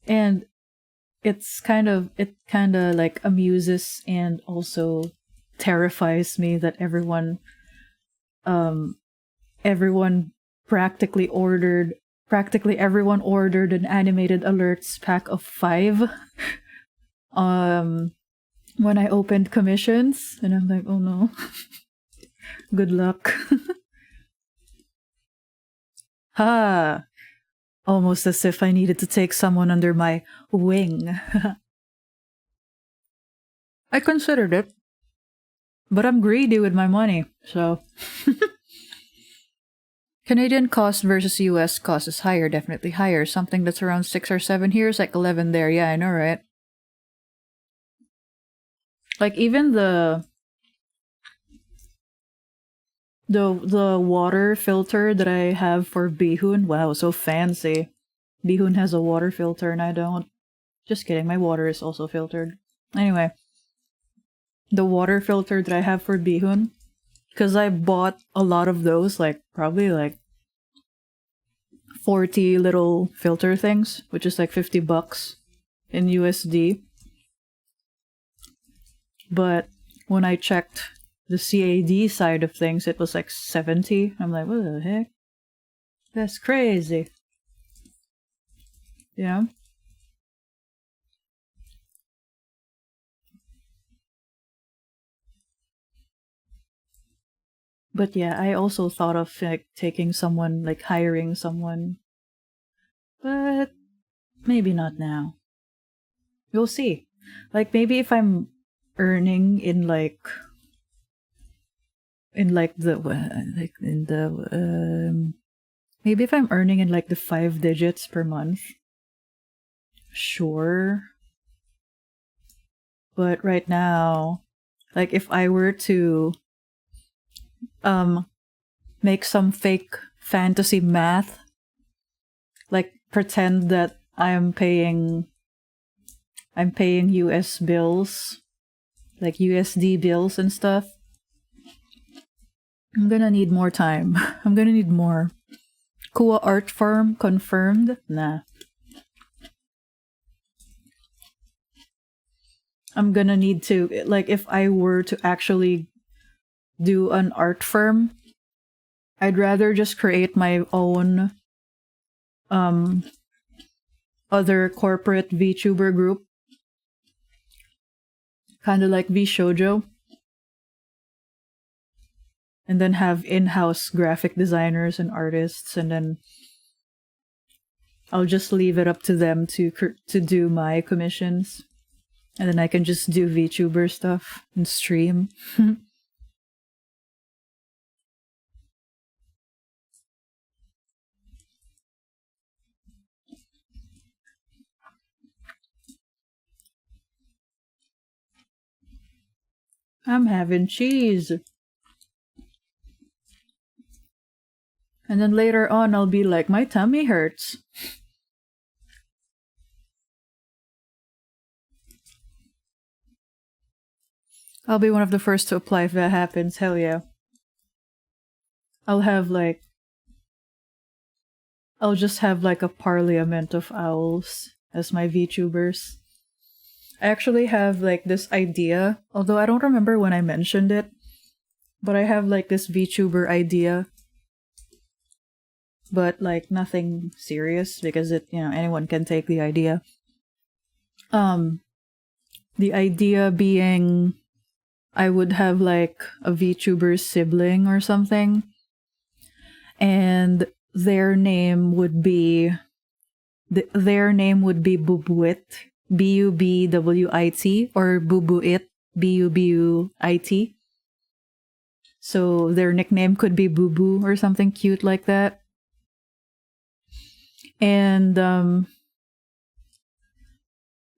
And it kind of like amuses and also terrifies me that everyone practically everyone ordered an animated alerts pack of 5 when I opened commissions, and I'm like, oh no. Good luck. Ha! Almost as if I needed to take someone under my wing. I considered it. But I'm greedy with my money, so... Canadian cost versus US cost is higher, definitely higher. Something that's around 6 or 7 here is like 11 there. Yeah, I know, right? Like, even the water filter that I have for Bihun, wow, so fancy. Bihun has a water filter and I don't. Just kidding, my water is also filtered. Anyway, the water filter that I have for Bihun, because I bought a lot of those, like, probably like 40 little filter things, which is like $50 in USD. But when I checked the CAD side of things, it was like 70. I'm like, what the heck? That's crazy. Yeah. But yeah, I also thought of like taking someone, like hiring someone. But maybe not now. We'll see. Like, maybe if I'm earning in like maybe if I'm earning in like the 5 digits per month, sure. But right now, like, if I were to make some fake fantasy math, like pretend that I'm paying US bills, like USD bills and stuff, I'm gonna need more time. I'm gonna need more. Kuwa art farm confirmed? Nah. I'm gonna need to, like, if I were to actually do an art firm, I'd rather just create my own other corporate VTuber group, kind of like VShojo, and then have in-house graphic designers and artists, and then I'll just leave it up to them to do my commissions, and then I can just do VTuber stuff and stream. I'm having cheese. And then later on, I'll be like, my tummy hurts. I'll be one of the first to apply if that happens. Hell yeah. I'll just have like a parliament of owls as my VTubers. I actually have like this idea, although I don't remember when I mentioned it, but I have like this VTuber idea, but like nothing serious because anyone can take the idea. The idea being I would have like a VTuber sibling or something, and their name would be Bubuit, Bubwit, or Bubuit, Bubuit. So their nickname could be Bubu or something cute like that. And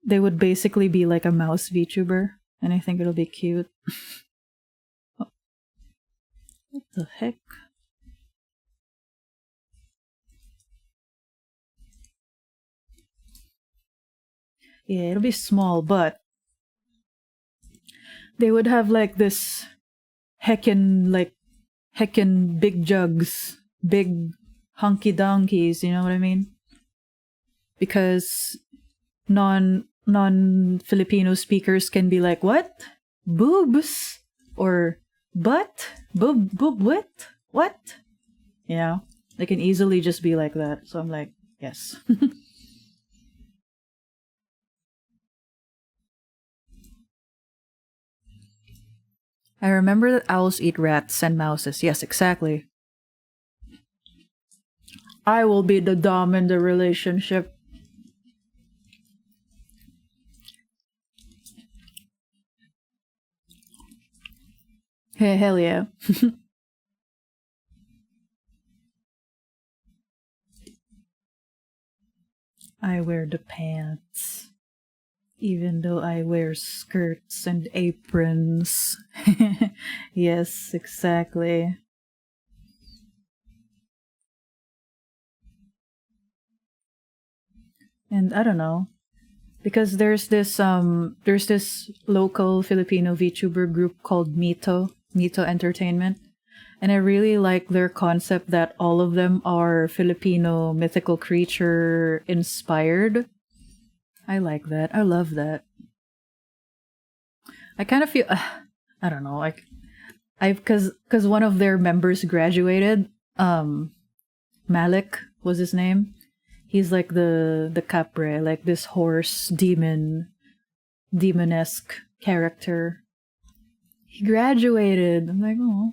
they would basically be like a mouse VTuber, and I think it'll be cute. Oh. What the heck? Yeah, it'll be small, but they would have like this heckin' big jugs, big hunky donkeys, you know what I mean? Because non-Filipino speakers can be like, what? Boobs? Or butt? Boob what? Yeah, they can easily just be like that. So I'm like, yes. I remember that owls eat rats and mouses. Yes, exactly. I will be the dom in the relationship. Hey, hell yeah. I wear the pants. Even though I wear skirts and aprons. Yes, exactly. And I don't know. Because there's this local Filipino VTuber group called Mito Entertainment. And I really like their concept that all of them are Filipino mythical creature inspired. I like that. I love that. I kind of feel I don't know, like I've cuz one of their members graduated. Malik was his name. He's like the capre, like this horse demonesque character. He graduated. I'm like, oh.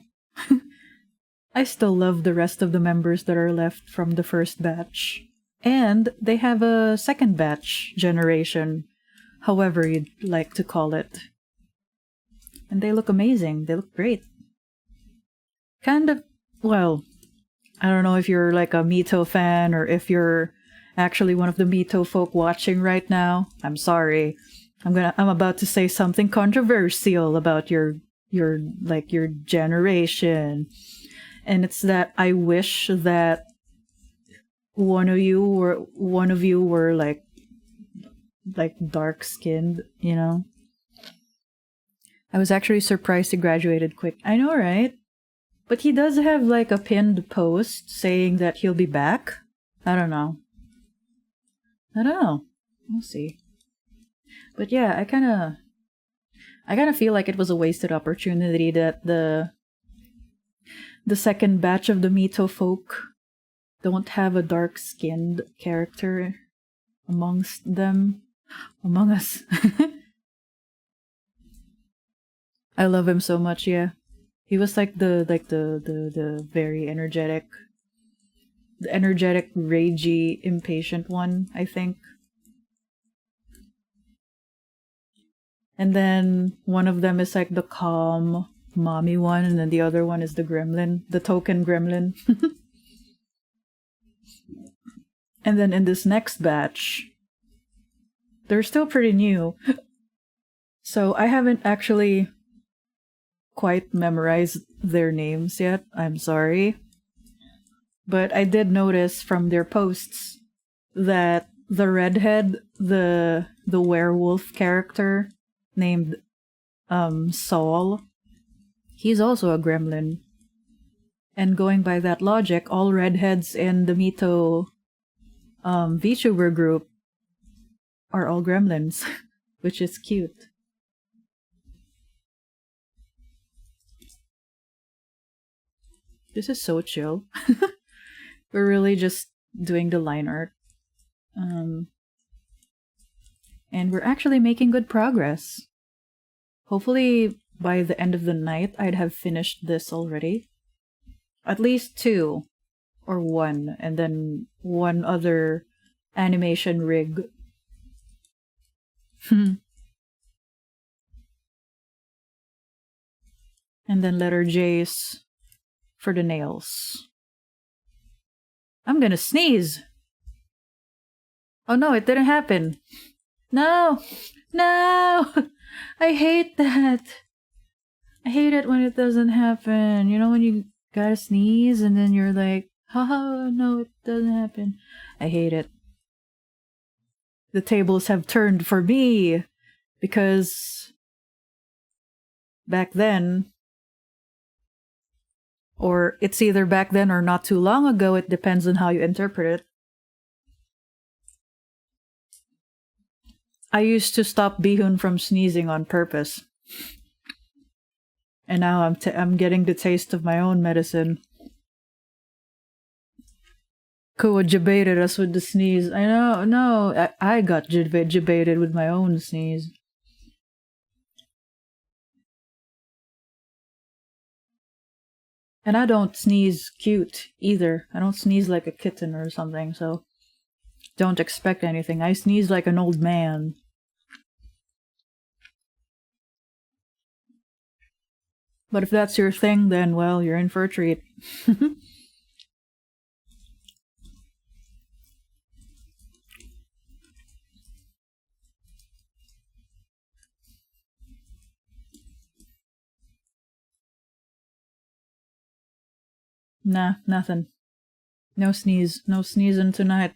I still love the rest of the members that are left from the first batch. And they have a second batch generation, however you'd like to call it. And they look amazing. They look great. Kind of, well, I don't know if you're like a Mito fan or if you're actually one of the Mito folk watching right now. I'm sorry. I'm about to say something controversial about your generation. And it's that I wish that one of you were like dark skinned, you know. I was actually surprised he graduated quick. I know, right? But he does have like a pinned post saying that he'll be back. I don't know. We'll see. But yeah, I kind of feel like it was a wasted opportunity that the second batch of the Mito folk don't have a dark-skinned character among us. I love him so much, yeah. He was like the very energetic, ragey, impatient one, I think. And then one of them is like the calm, mommy one, and then the other one is the gremlin, the token gremlin. And then in this next batch, they're still pretty new. So I haven't actually quite memorized their names yet. I'm sorry. But I did notice from their posts that the redhead, the werewolf character named Saul, he's also a gremlin. And going by that logic, all redheads in the Mito VTuber group are all gremlins, which is cute. This is so chill. We're really just doing the line art. And we're actually making good progress. Hopefully by the end of the night I'd have finished this already. At least 2 or 1, and then one other animation rig. And then letter J's for the nails. I'm gonna sneeze. Oh no, it didn't happen. No! I hate that. I hate it when it doesn't happen. You know, when you gotta sneeze and then you're like, oh no, it doesn't happen. I hate it. The tables have turned for me because back then, or it's either back then or not too long ago, it depends on how you interpret it. I used to stop Bihun from sneezing on purpose. And now I'm getting the taste of my own medicine. Kuwa debated us with the sneeze. I know, no, I got debated with my own sneeze. And I don't sneeze cute either. I don't sneeze like a kitten or something, so don't expect anything. I sneeze like an old man. But if that's your thing, then, well, you're in for a treat. Nah, nothing. No sneeze. No sneezing tonight.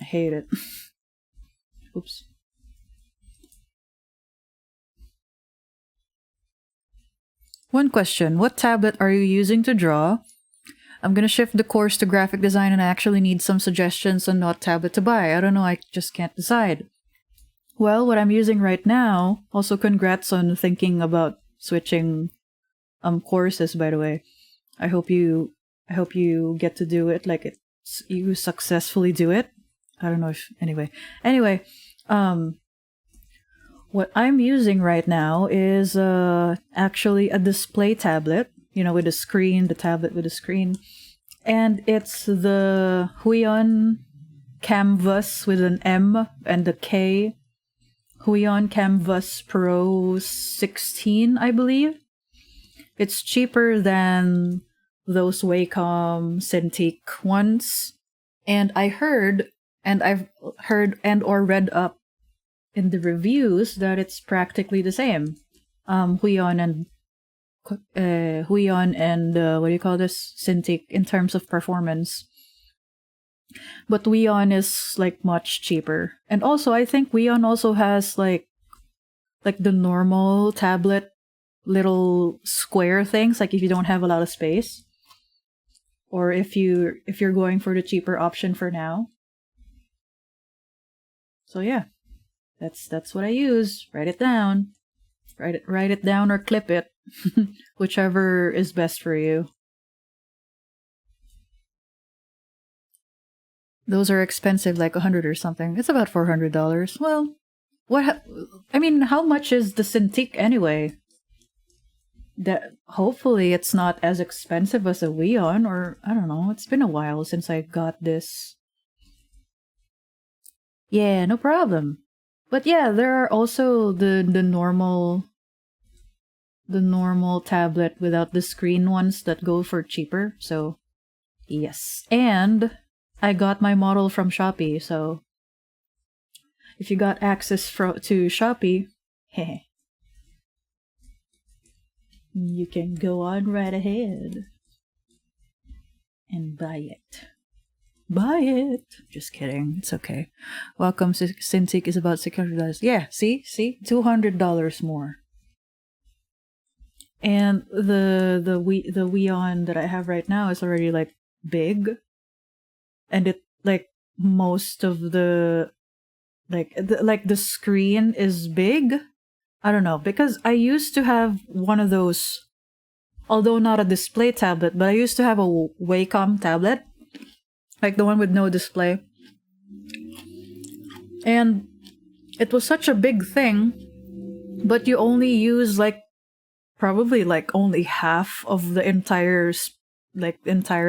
I hate it. Oops. One question. What tablet are you using to draw? I'm gonna shift the course to graphic design and I actually need some suggestions on what tablet to buy. I don't know, I just can't decide. Well, what I'm using right now, also congrats on thinking about switching courses, by the way. I hope you get to do it, like you successfully do it. I don't know if anyway, what I'm using right now is actually a display tablet, with a screen, the tablet with a screen. And it's the Huion Canvas with an M and a K. Huion Canvas Pro 16, I believe. It's cheaper than those Wacom Cintiq ones. And I've heard or read up in the reviews that it's practically the same. Huion and what do you call this? Cintiq in terms of performance. But Huion is like much cheaper. And also I think Huion also has like the normal tablet little square things, like if you don't have a lot of space. Or if you're going for the cheaper option for now. So yeah. That's what I use. Write it down. Write it down or clip it. Whichever is best for you. Those are expensive, like $100 or something. It's about $400. Well, how much is the Cintiq anyway? That hopefully it's not as expensive as a Huion, or I don't know. It's been a while since I got this. Yeah, no problem. But yeah, there are also the normal tablet without the screen ones that go for cheaper. So yes, and I got my model from Shopee. So if you got access to Shopee, heh, you can go on right ahead and buy it. Buy it. Just kidding. It's okay. Welcome to Cintiq is about $600. Yeah, see? $200 more. And the Huion that I have right now is already like big. And it like most of the the screen is big. I don't know, because I used to have one of those, although not a display tablet, but I used to have a Wacom tablet, like the one with no display. And it was such a big thing, but you only use probably only half of the entire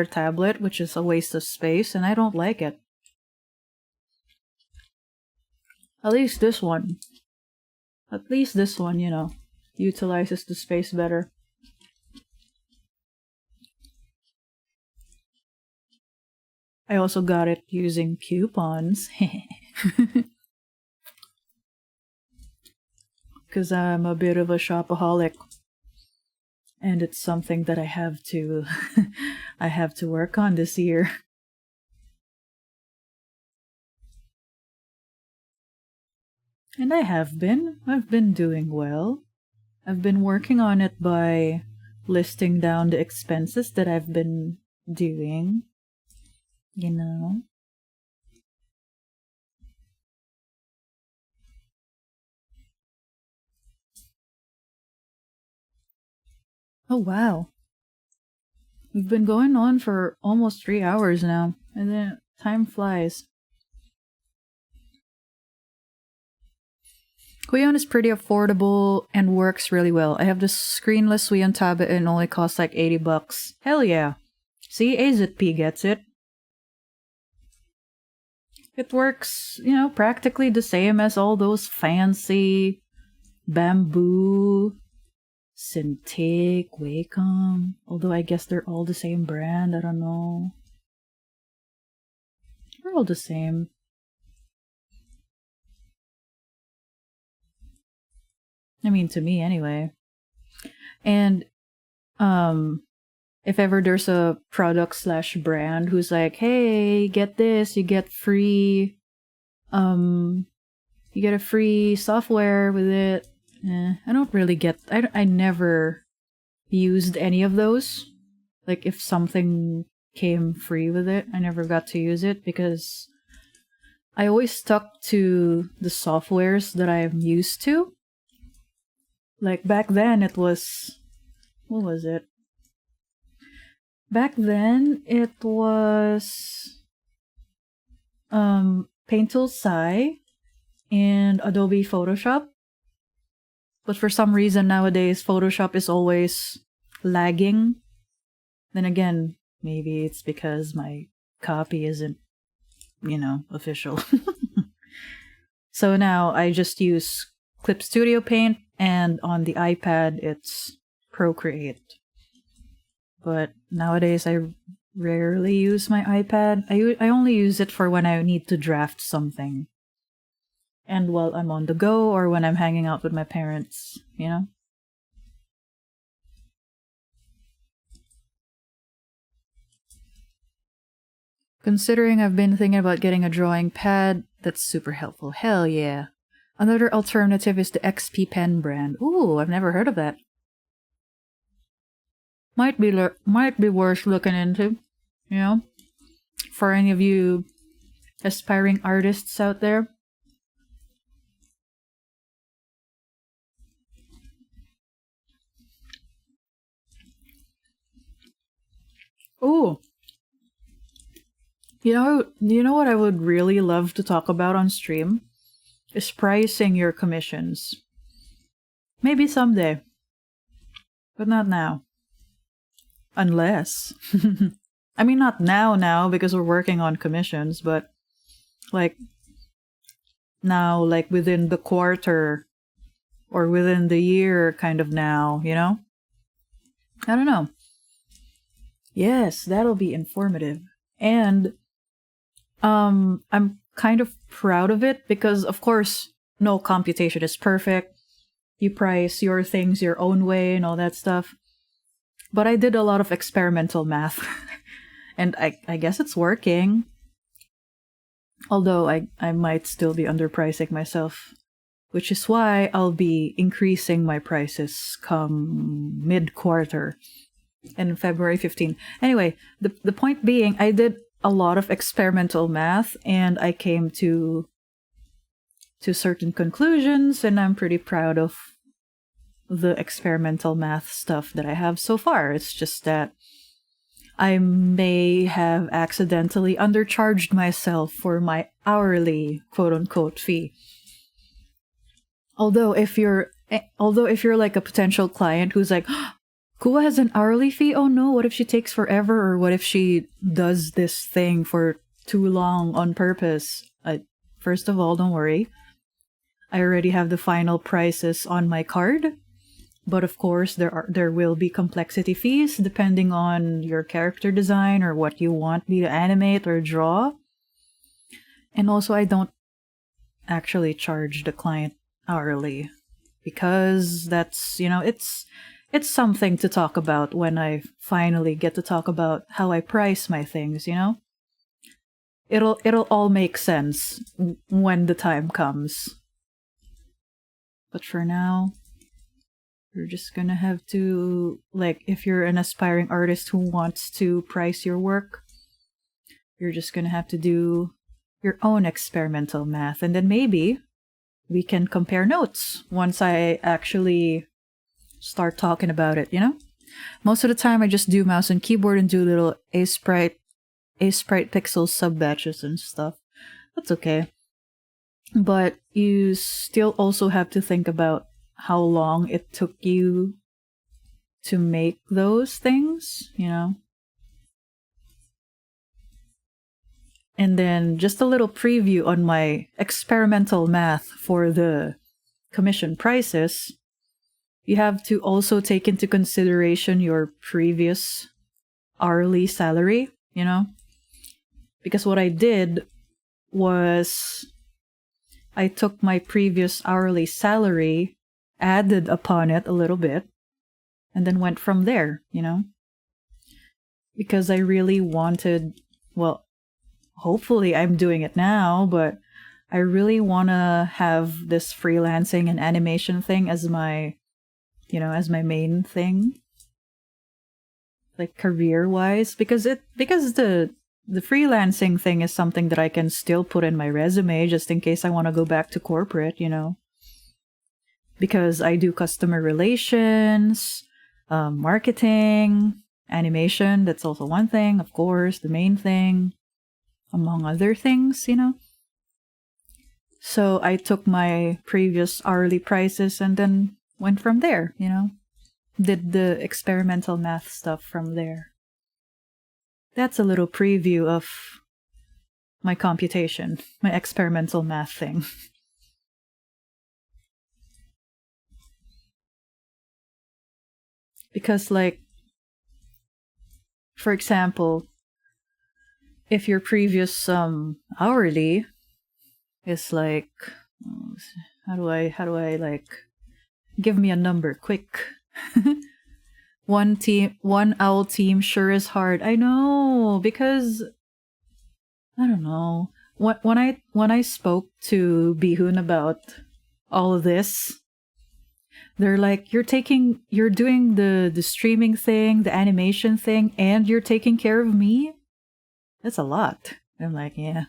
tablet, which is a waste of space, and I don't like it. At least this one, utilizes the space better. I also got it using coupons. Because I'm a bit of a shopaholic. And it's something that I have to work on this year. And I've been doing well. I've been working on it by listing down the expenses that I've been doing. Oh wow. We've been going on for almost 3 hours now, and then time flies. Huion is pretty affordable and works really well. I have the screenless Huion tablet and it only costs like $80. Hell yeah. See, AZP gets it. It works, you know, practically the same as all those fancy Bamboo, Cintiq, Wacom. Although I guess they're all the same brand, I don't know. They're all the same. I mean, to me anyway. And, if ever there's a product / brand who's like, hey, get this, you get free, you get a free software with it. I don't really get, I never used any of those. Like, if something came free with it, I never got to use it because I always stuck to the softwares that I'm used to. Like, back then it was, what was it? Back then it was Paint Tool Sai and Adobe Photoshop. But for some reason nowadays Photoshop is always lagging. Then again, maybe it's because my copy isn't, you know, official. So now I just use Clip Studio Paint, and on the iPad it's Procreate. But nowadays I rarely use my iPad. I only use it for when I need to draft something. And while I'm on the go or when I'm hanging out with my parents, you know? Considering I've been thinking about getting a drawing pad, that's super helpful. Hell yeah. Another alternative is the XP Pen brand. Ooh, I've never heard of that. Might be worth looking into, you know? For any of you aspiring artists out there. Ooh. You know what I would really love to talk about on stream? Is pricing your commissions. Maybe someday. But not now. Unless. I mean, not now, because we're working on commissions, but like now, like within the quarter or within the year kind of now, you know? I don't know. Yes, that'll be informative. And I'm kind of proud of it because, of course, no computation is perfect. You price your things your own way and all that stuff. But I did a lot of experimental math. And I guess it's working. Although I might still be underpricing myself. Which is why I'll be increasing my prices come mid-quarter. And February 15. Anyway, the point being, I did a lot of experimental math and I came to certain conclusions, and I'm pretty proud of the experimental math stuff that I have so far. It's just that I may have accidentally undercharged myself for my hourly quote-unquote fee. Although if you're like a potential client who's like, Kuwa has an hourly fee? Oh no, what if she takes forever? Or what if she does this thing for too long on purpose? First of all, don't worry. I already have the final prices on my card. But of course, there will be complexity fees depending on your character design or what you want me to animate or draw. And also, I don't actually charge the client hourly because that's, you know, it's something to talk about when I finally get to talk about how I price my things, you know? It'll all make sense when the time comes. But for now, you're just gonna have to, like, if you're an aspiring artist who wants to price your work, you're just gonna have to do your own experimental math. And then maybe we can compare notes once I actually start talking about it, you know? Most of the time I just do mouse and keyboard and do little A-Sprite pixel sub batches and stuff. That's okay. But you still also have to think about how long it took you to make those things, you know? And then just a little preview on my experimental math for the commission prices. You have to also take into consideration your previous hourly salary, you know? Because what I did was I took my previous hourly salary, added upon it a little bit, and then went from there, you know? Because I really wanted, well, hopefully I'm doing it now, but I really want to have this freelancing and animation thing as my, you know, as my main thing. Like career-wise, because the freelancing thing is something that I can still put in my resume just in case I want to go back to corporate, you know. Because I do customer relations, marketing, animation, that's also one thing, of course, the main thing, among other things, you know. So I took my previous hourly prices and then went from there, you know. Did the experimental math stuff from there. That's a little preview of my computation, my experimental math thing. Because, like, for example, if your previous hourly is like, how do I like, give me a number quick. One owl team sure is hard. I know, because I don't know. When I spoke to Bihun about all of this, they're like, you're doing the streaming thing, the animation thing, and you're taking care of me? That's a lot. I'm like, yeah.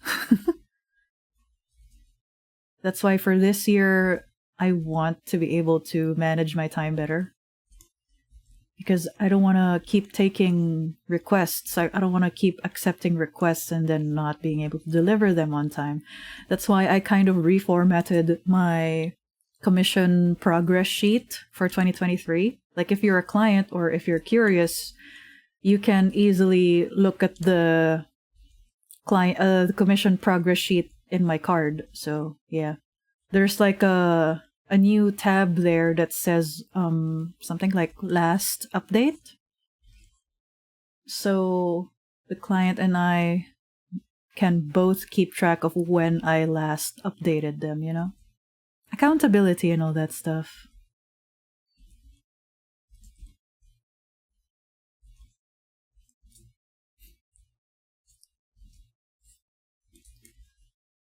That's why for this year, I want to be able to manage my time better. Because I don't want to keep taking requests. I don't want to keep accepting requests and then not being able to deliver them on time. That's why I kind of reformatted my commission progress sheet for 2023. Like if you're a client or if you're curious, you can easily look at the the commission progress sheet in my card. So yeah, there's like a new tab there that says something like last update. So the client and I can both keep track of when I last updated them, you know? Accountability and all that stuff.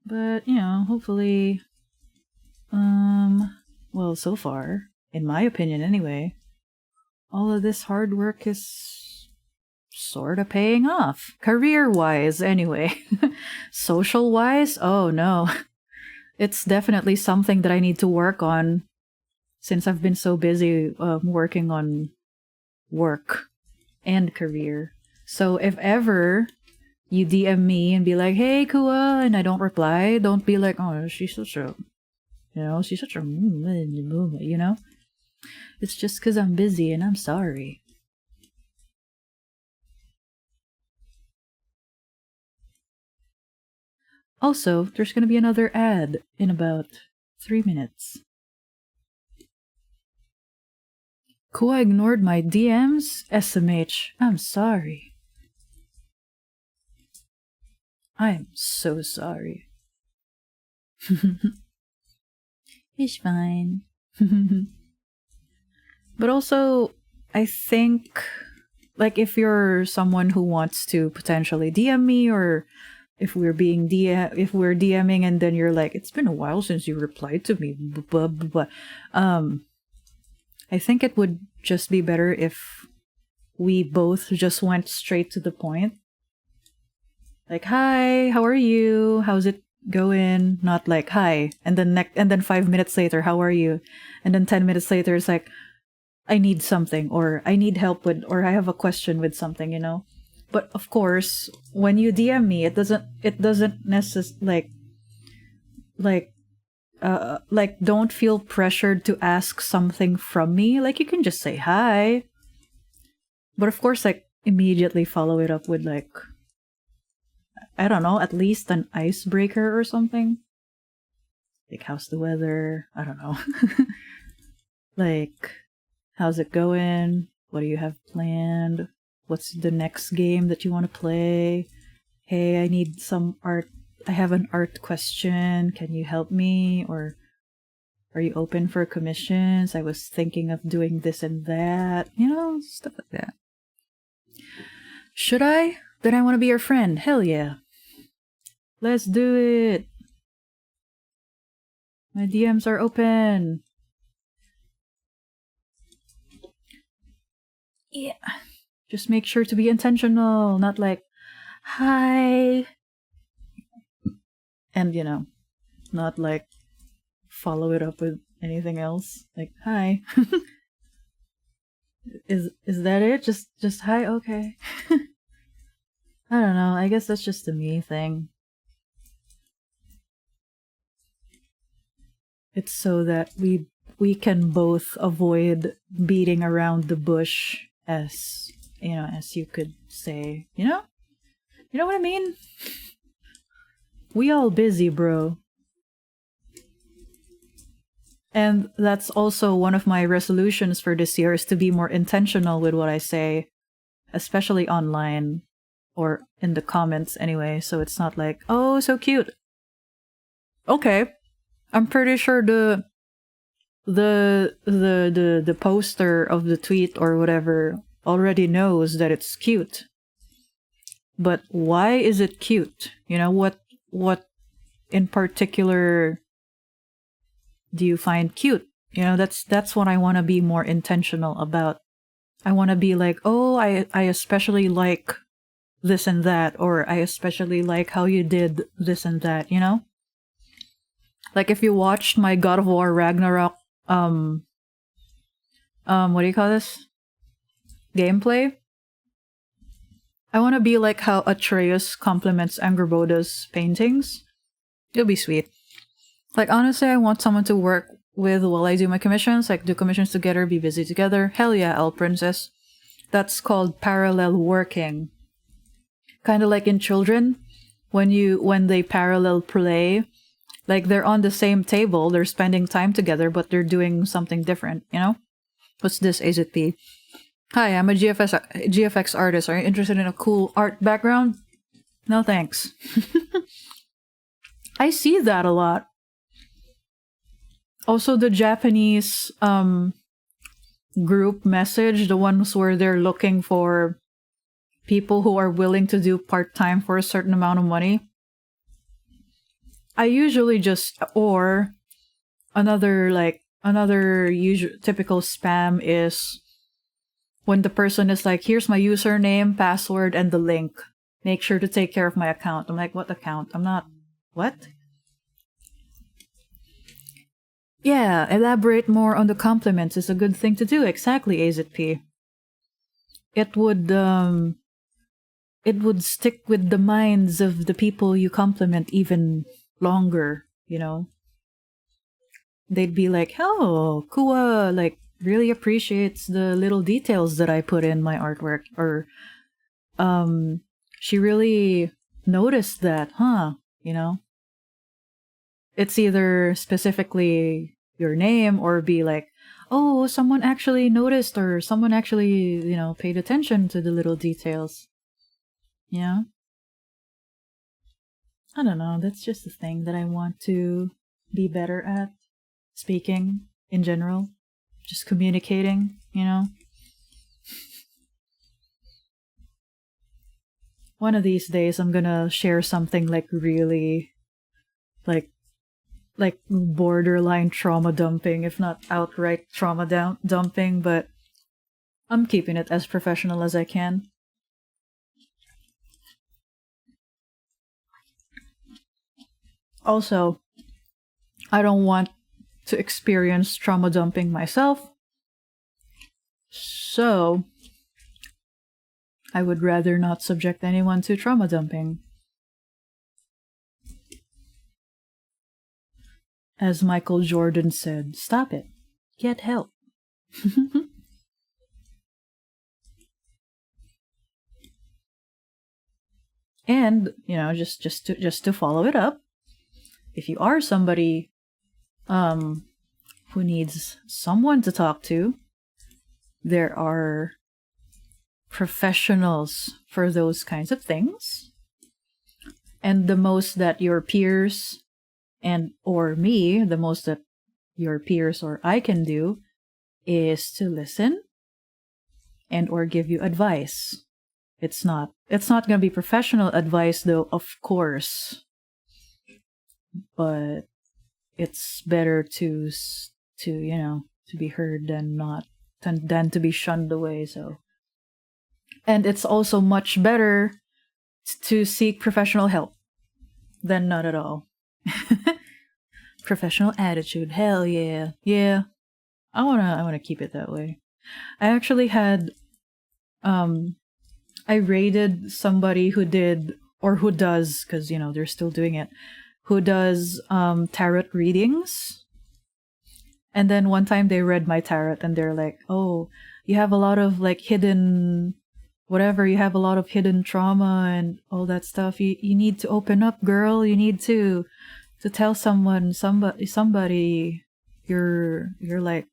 But, you know, hopefully well, so far, in my opinion anyway, all of this hard work is sort of paying off. Career-wise, anyway. Social-wise, oh no. It's definitely something that I need to work on since I've been so busy working on work and career. So if ever you DM me and be like, hey, Kuwa, and I don't reply, don't be like, oh, she's such a, you know, you know? It's just because I'm busy and I'm sorry. Also, there's going to be another ad in about 3 minutes. Kuwa ignored my DMs? SMH, I'm sorry. I'm so sorry. He's fine. But also, I think, like, if you're someone who wants to potentially DM me, or if we're DMing and then you're like, it's been a while since you replied to me, I think it would just be better if we both just went straight to the point. Like, hi, how are you? How's it going? Not like, hi, and then 5 minutes later, how are you? And then 10 minutes later, it's like, I need something, or I need help with, or I have a question with something, you know? But of course, when you DM me, it doesn't necessarily, like, like, don't feel pressured to ask something from me. Like, you can just say hi. But of course, like, immediately follow it up with, like, I don't know, at least an icebreaker or something. Like, how's the weather? I don't know. Like, how's it going? What do you have planned? What's the next game that you want to play? Hey, I need some art. I have an art question. Can you help me? Or are you open for commissions? I was thinking of doing this and that. You know, stuff like that. Should I? Then I want to be your friend. Hell yeah. Let's do it. My DMs are open. Yeah. Just make sure to be intentional, not like, hi. And, you know, not like follow it up with anything else. Like, hi. Is that it? Just hi? Okay. I don't know. I guess that's just a me thing. It's so that we can both avoid beating around the bush, as you know, as you could say. You know what I mean? We all busy, bro. And that's also one of my resolutions for this year, is to be more intentional with what I say, especially online or in the comments anyway. So it's not like, oh, so cute. Okay. I'm pretty sure the poster of the tweet or whatever already knows that it's cute. But why is it cute? You know, what in particular do you find cute? You know, that's what I want to be more intentional about. I want to be like, oh, I especially like this and that, or I especially like how you did this and that, you know? Like, if you watched my God of War Ragnarok, what do you call this? Gameplay? I want to be like how Atreus compliments Angerboda's paintings. It'll be sweet. Like, honestly, I want someone to work with while I do my commissions. Like, do commissions together, be busy together. Hell yeah, L Princess. That's called parallel working. Kind of like in children, when they parallel play. Like, they're on the same table, they're spending time together, but they're doing something different, you know? What's this, AZP? Hi, I'm a GFX artist. Are you interested in a cool art background? No thanks. I see that a lot. Also, the Japanese group message, the ones where they're looking for people who are willing to do part-time for a certain amount of money. I usually just, or another usual typical spam is when the person is like, here's my username, password, and the link. Make sure to take care of my account. I'm like, what account? I'm not, what? Yeah, elaborate more on the compliments is a good thing to do. Exactly, AZP. It would stick with the minds of the people you compliment even longer, you know? They'd be like, oh, Kuwa, like, really appreciates the little details that I put in my artwork. Or, she really noticed that, huh? You know? It's either specifically your name or be like, oh, someone actually noticed, or someone actually, you know, paid attention to the little details. Yeah? I don't know, that's just a thing that I want to be better at. Speaking in general. Just communicating, you know? One of these days I'm gonna share something like really like borderline trauma dumping, if not outright trauma dumping, but I'm keeping it as professional as I can. Also, I don't want to experience trauma dumping myself, so I would rather not subject anyone to trauma dumping. As Michael Jordan said, stop it. Get help. And, you know, just to follow it up, if you are somebody who needs someone to talk to, there are professionals for those kinds of things. And the most that your peers or me, the most that your peers or I can do is to listen and or give you advice. It's not going to be professional advice though, of course. But it's better to you know, to be heard than to be shunned away, so. And it's also much better to seek professional help than not at all. Professional attitude, hell yeah. Yeah. I wanna keep it that way. I actually had I rated somebody who did or who does, because you know they're still doing it, who does tarot readings. And then one time they read my tarot and they're like, oh, you have a lot of like hidden whatever, you have a lot of hidden trauma and all that stuff. You need to open up, girl. You need to tell somebody your like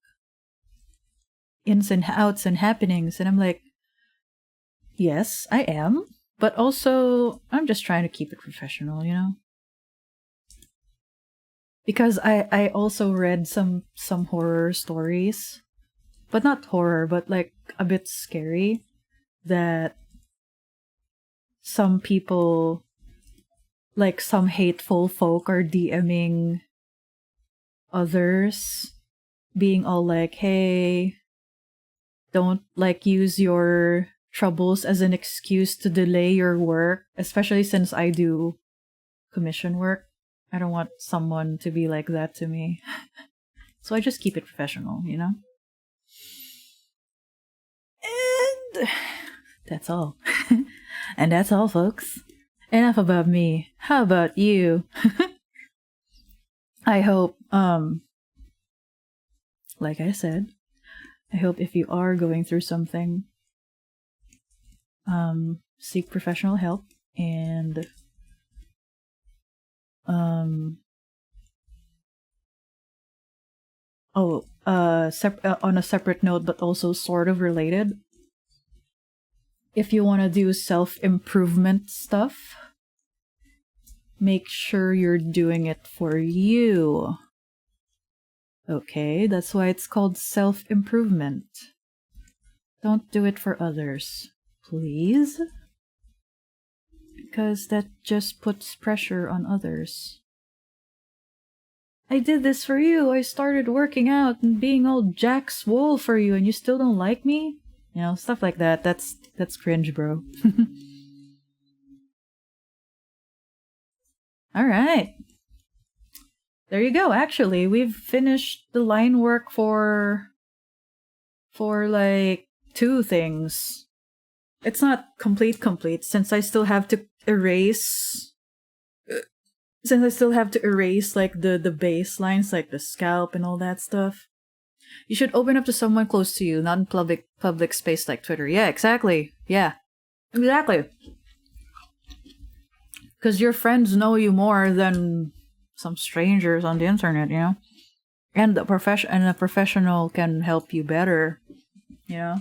ins and outs and happenings. And I'm like, yes, I am. But also I'm just trying to keep it professional, you know? Because I also read some horror stories. But not horror, but like a bit scary. That some people, like some hateful folk, are DMing others, being all like, hey, don't like use your troubles as an excuse to delay your work, especially since I do commission work. I don't want someone to be like that to me. So I just keep it professional, you know? And that's all. And that's all, folks. Enough about me. How about you? I hope, like I said, I hope if you are going through something, seek professional help and on a separate note, but also sort of related. If you want to do self-improvement stuff, make sure you're doing it for you. Okay, that's why it's called self-improvement. Don't do it for others, please. Because that just puts pressure on others. I did this for you. I started working out and being all jack swole for you, and you still don't like me? You know, stuff like that. That's cringe, bro. Alright. There you go. Actually, we've finished the line work for like 2 things. It's not complete since I still have to erase like the baselines, like the scalp and all that stuff. You should open up to someone close to you, not in public space like Twitter. Yeah, exactly. Yeah, exactly. Because your friends know you more than some strangers on the internet, you know? And a professional can help you better, you know?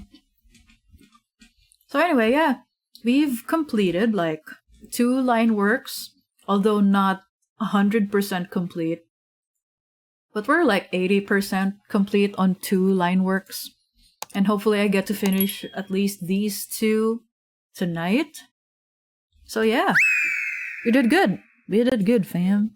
So anyway, yeah. We've completed like 2 line works, although not 100% complete. But we're like 80% complete on 2 line works. And hopefully I get to finish at least these 2 tonight. So yeah. We did good, fam.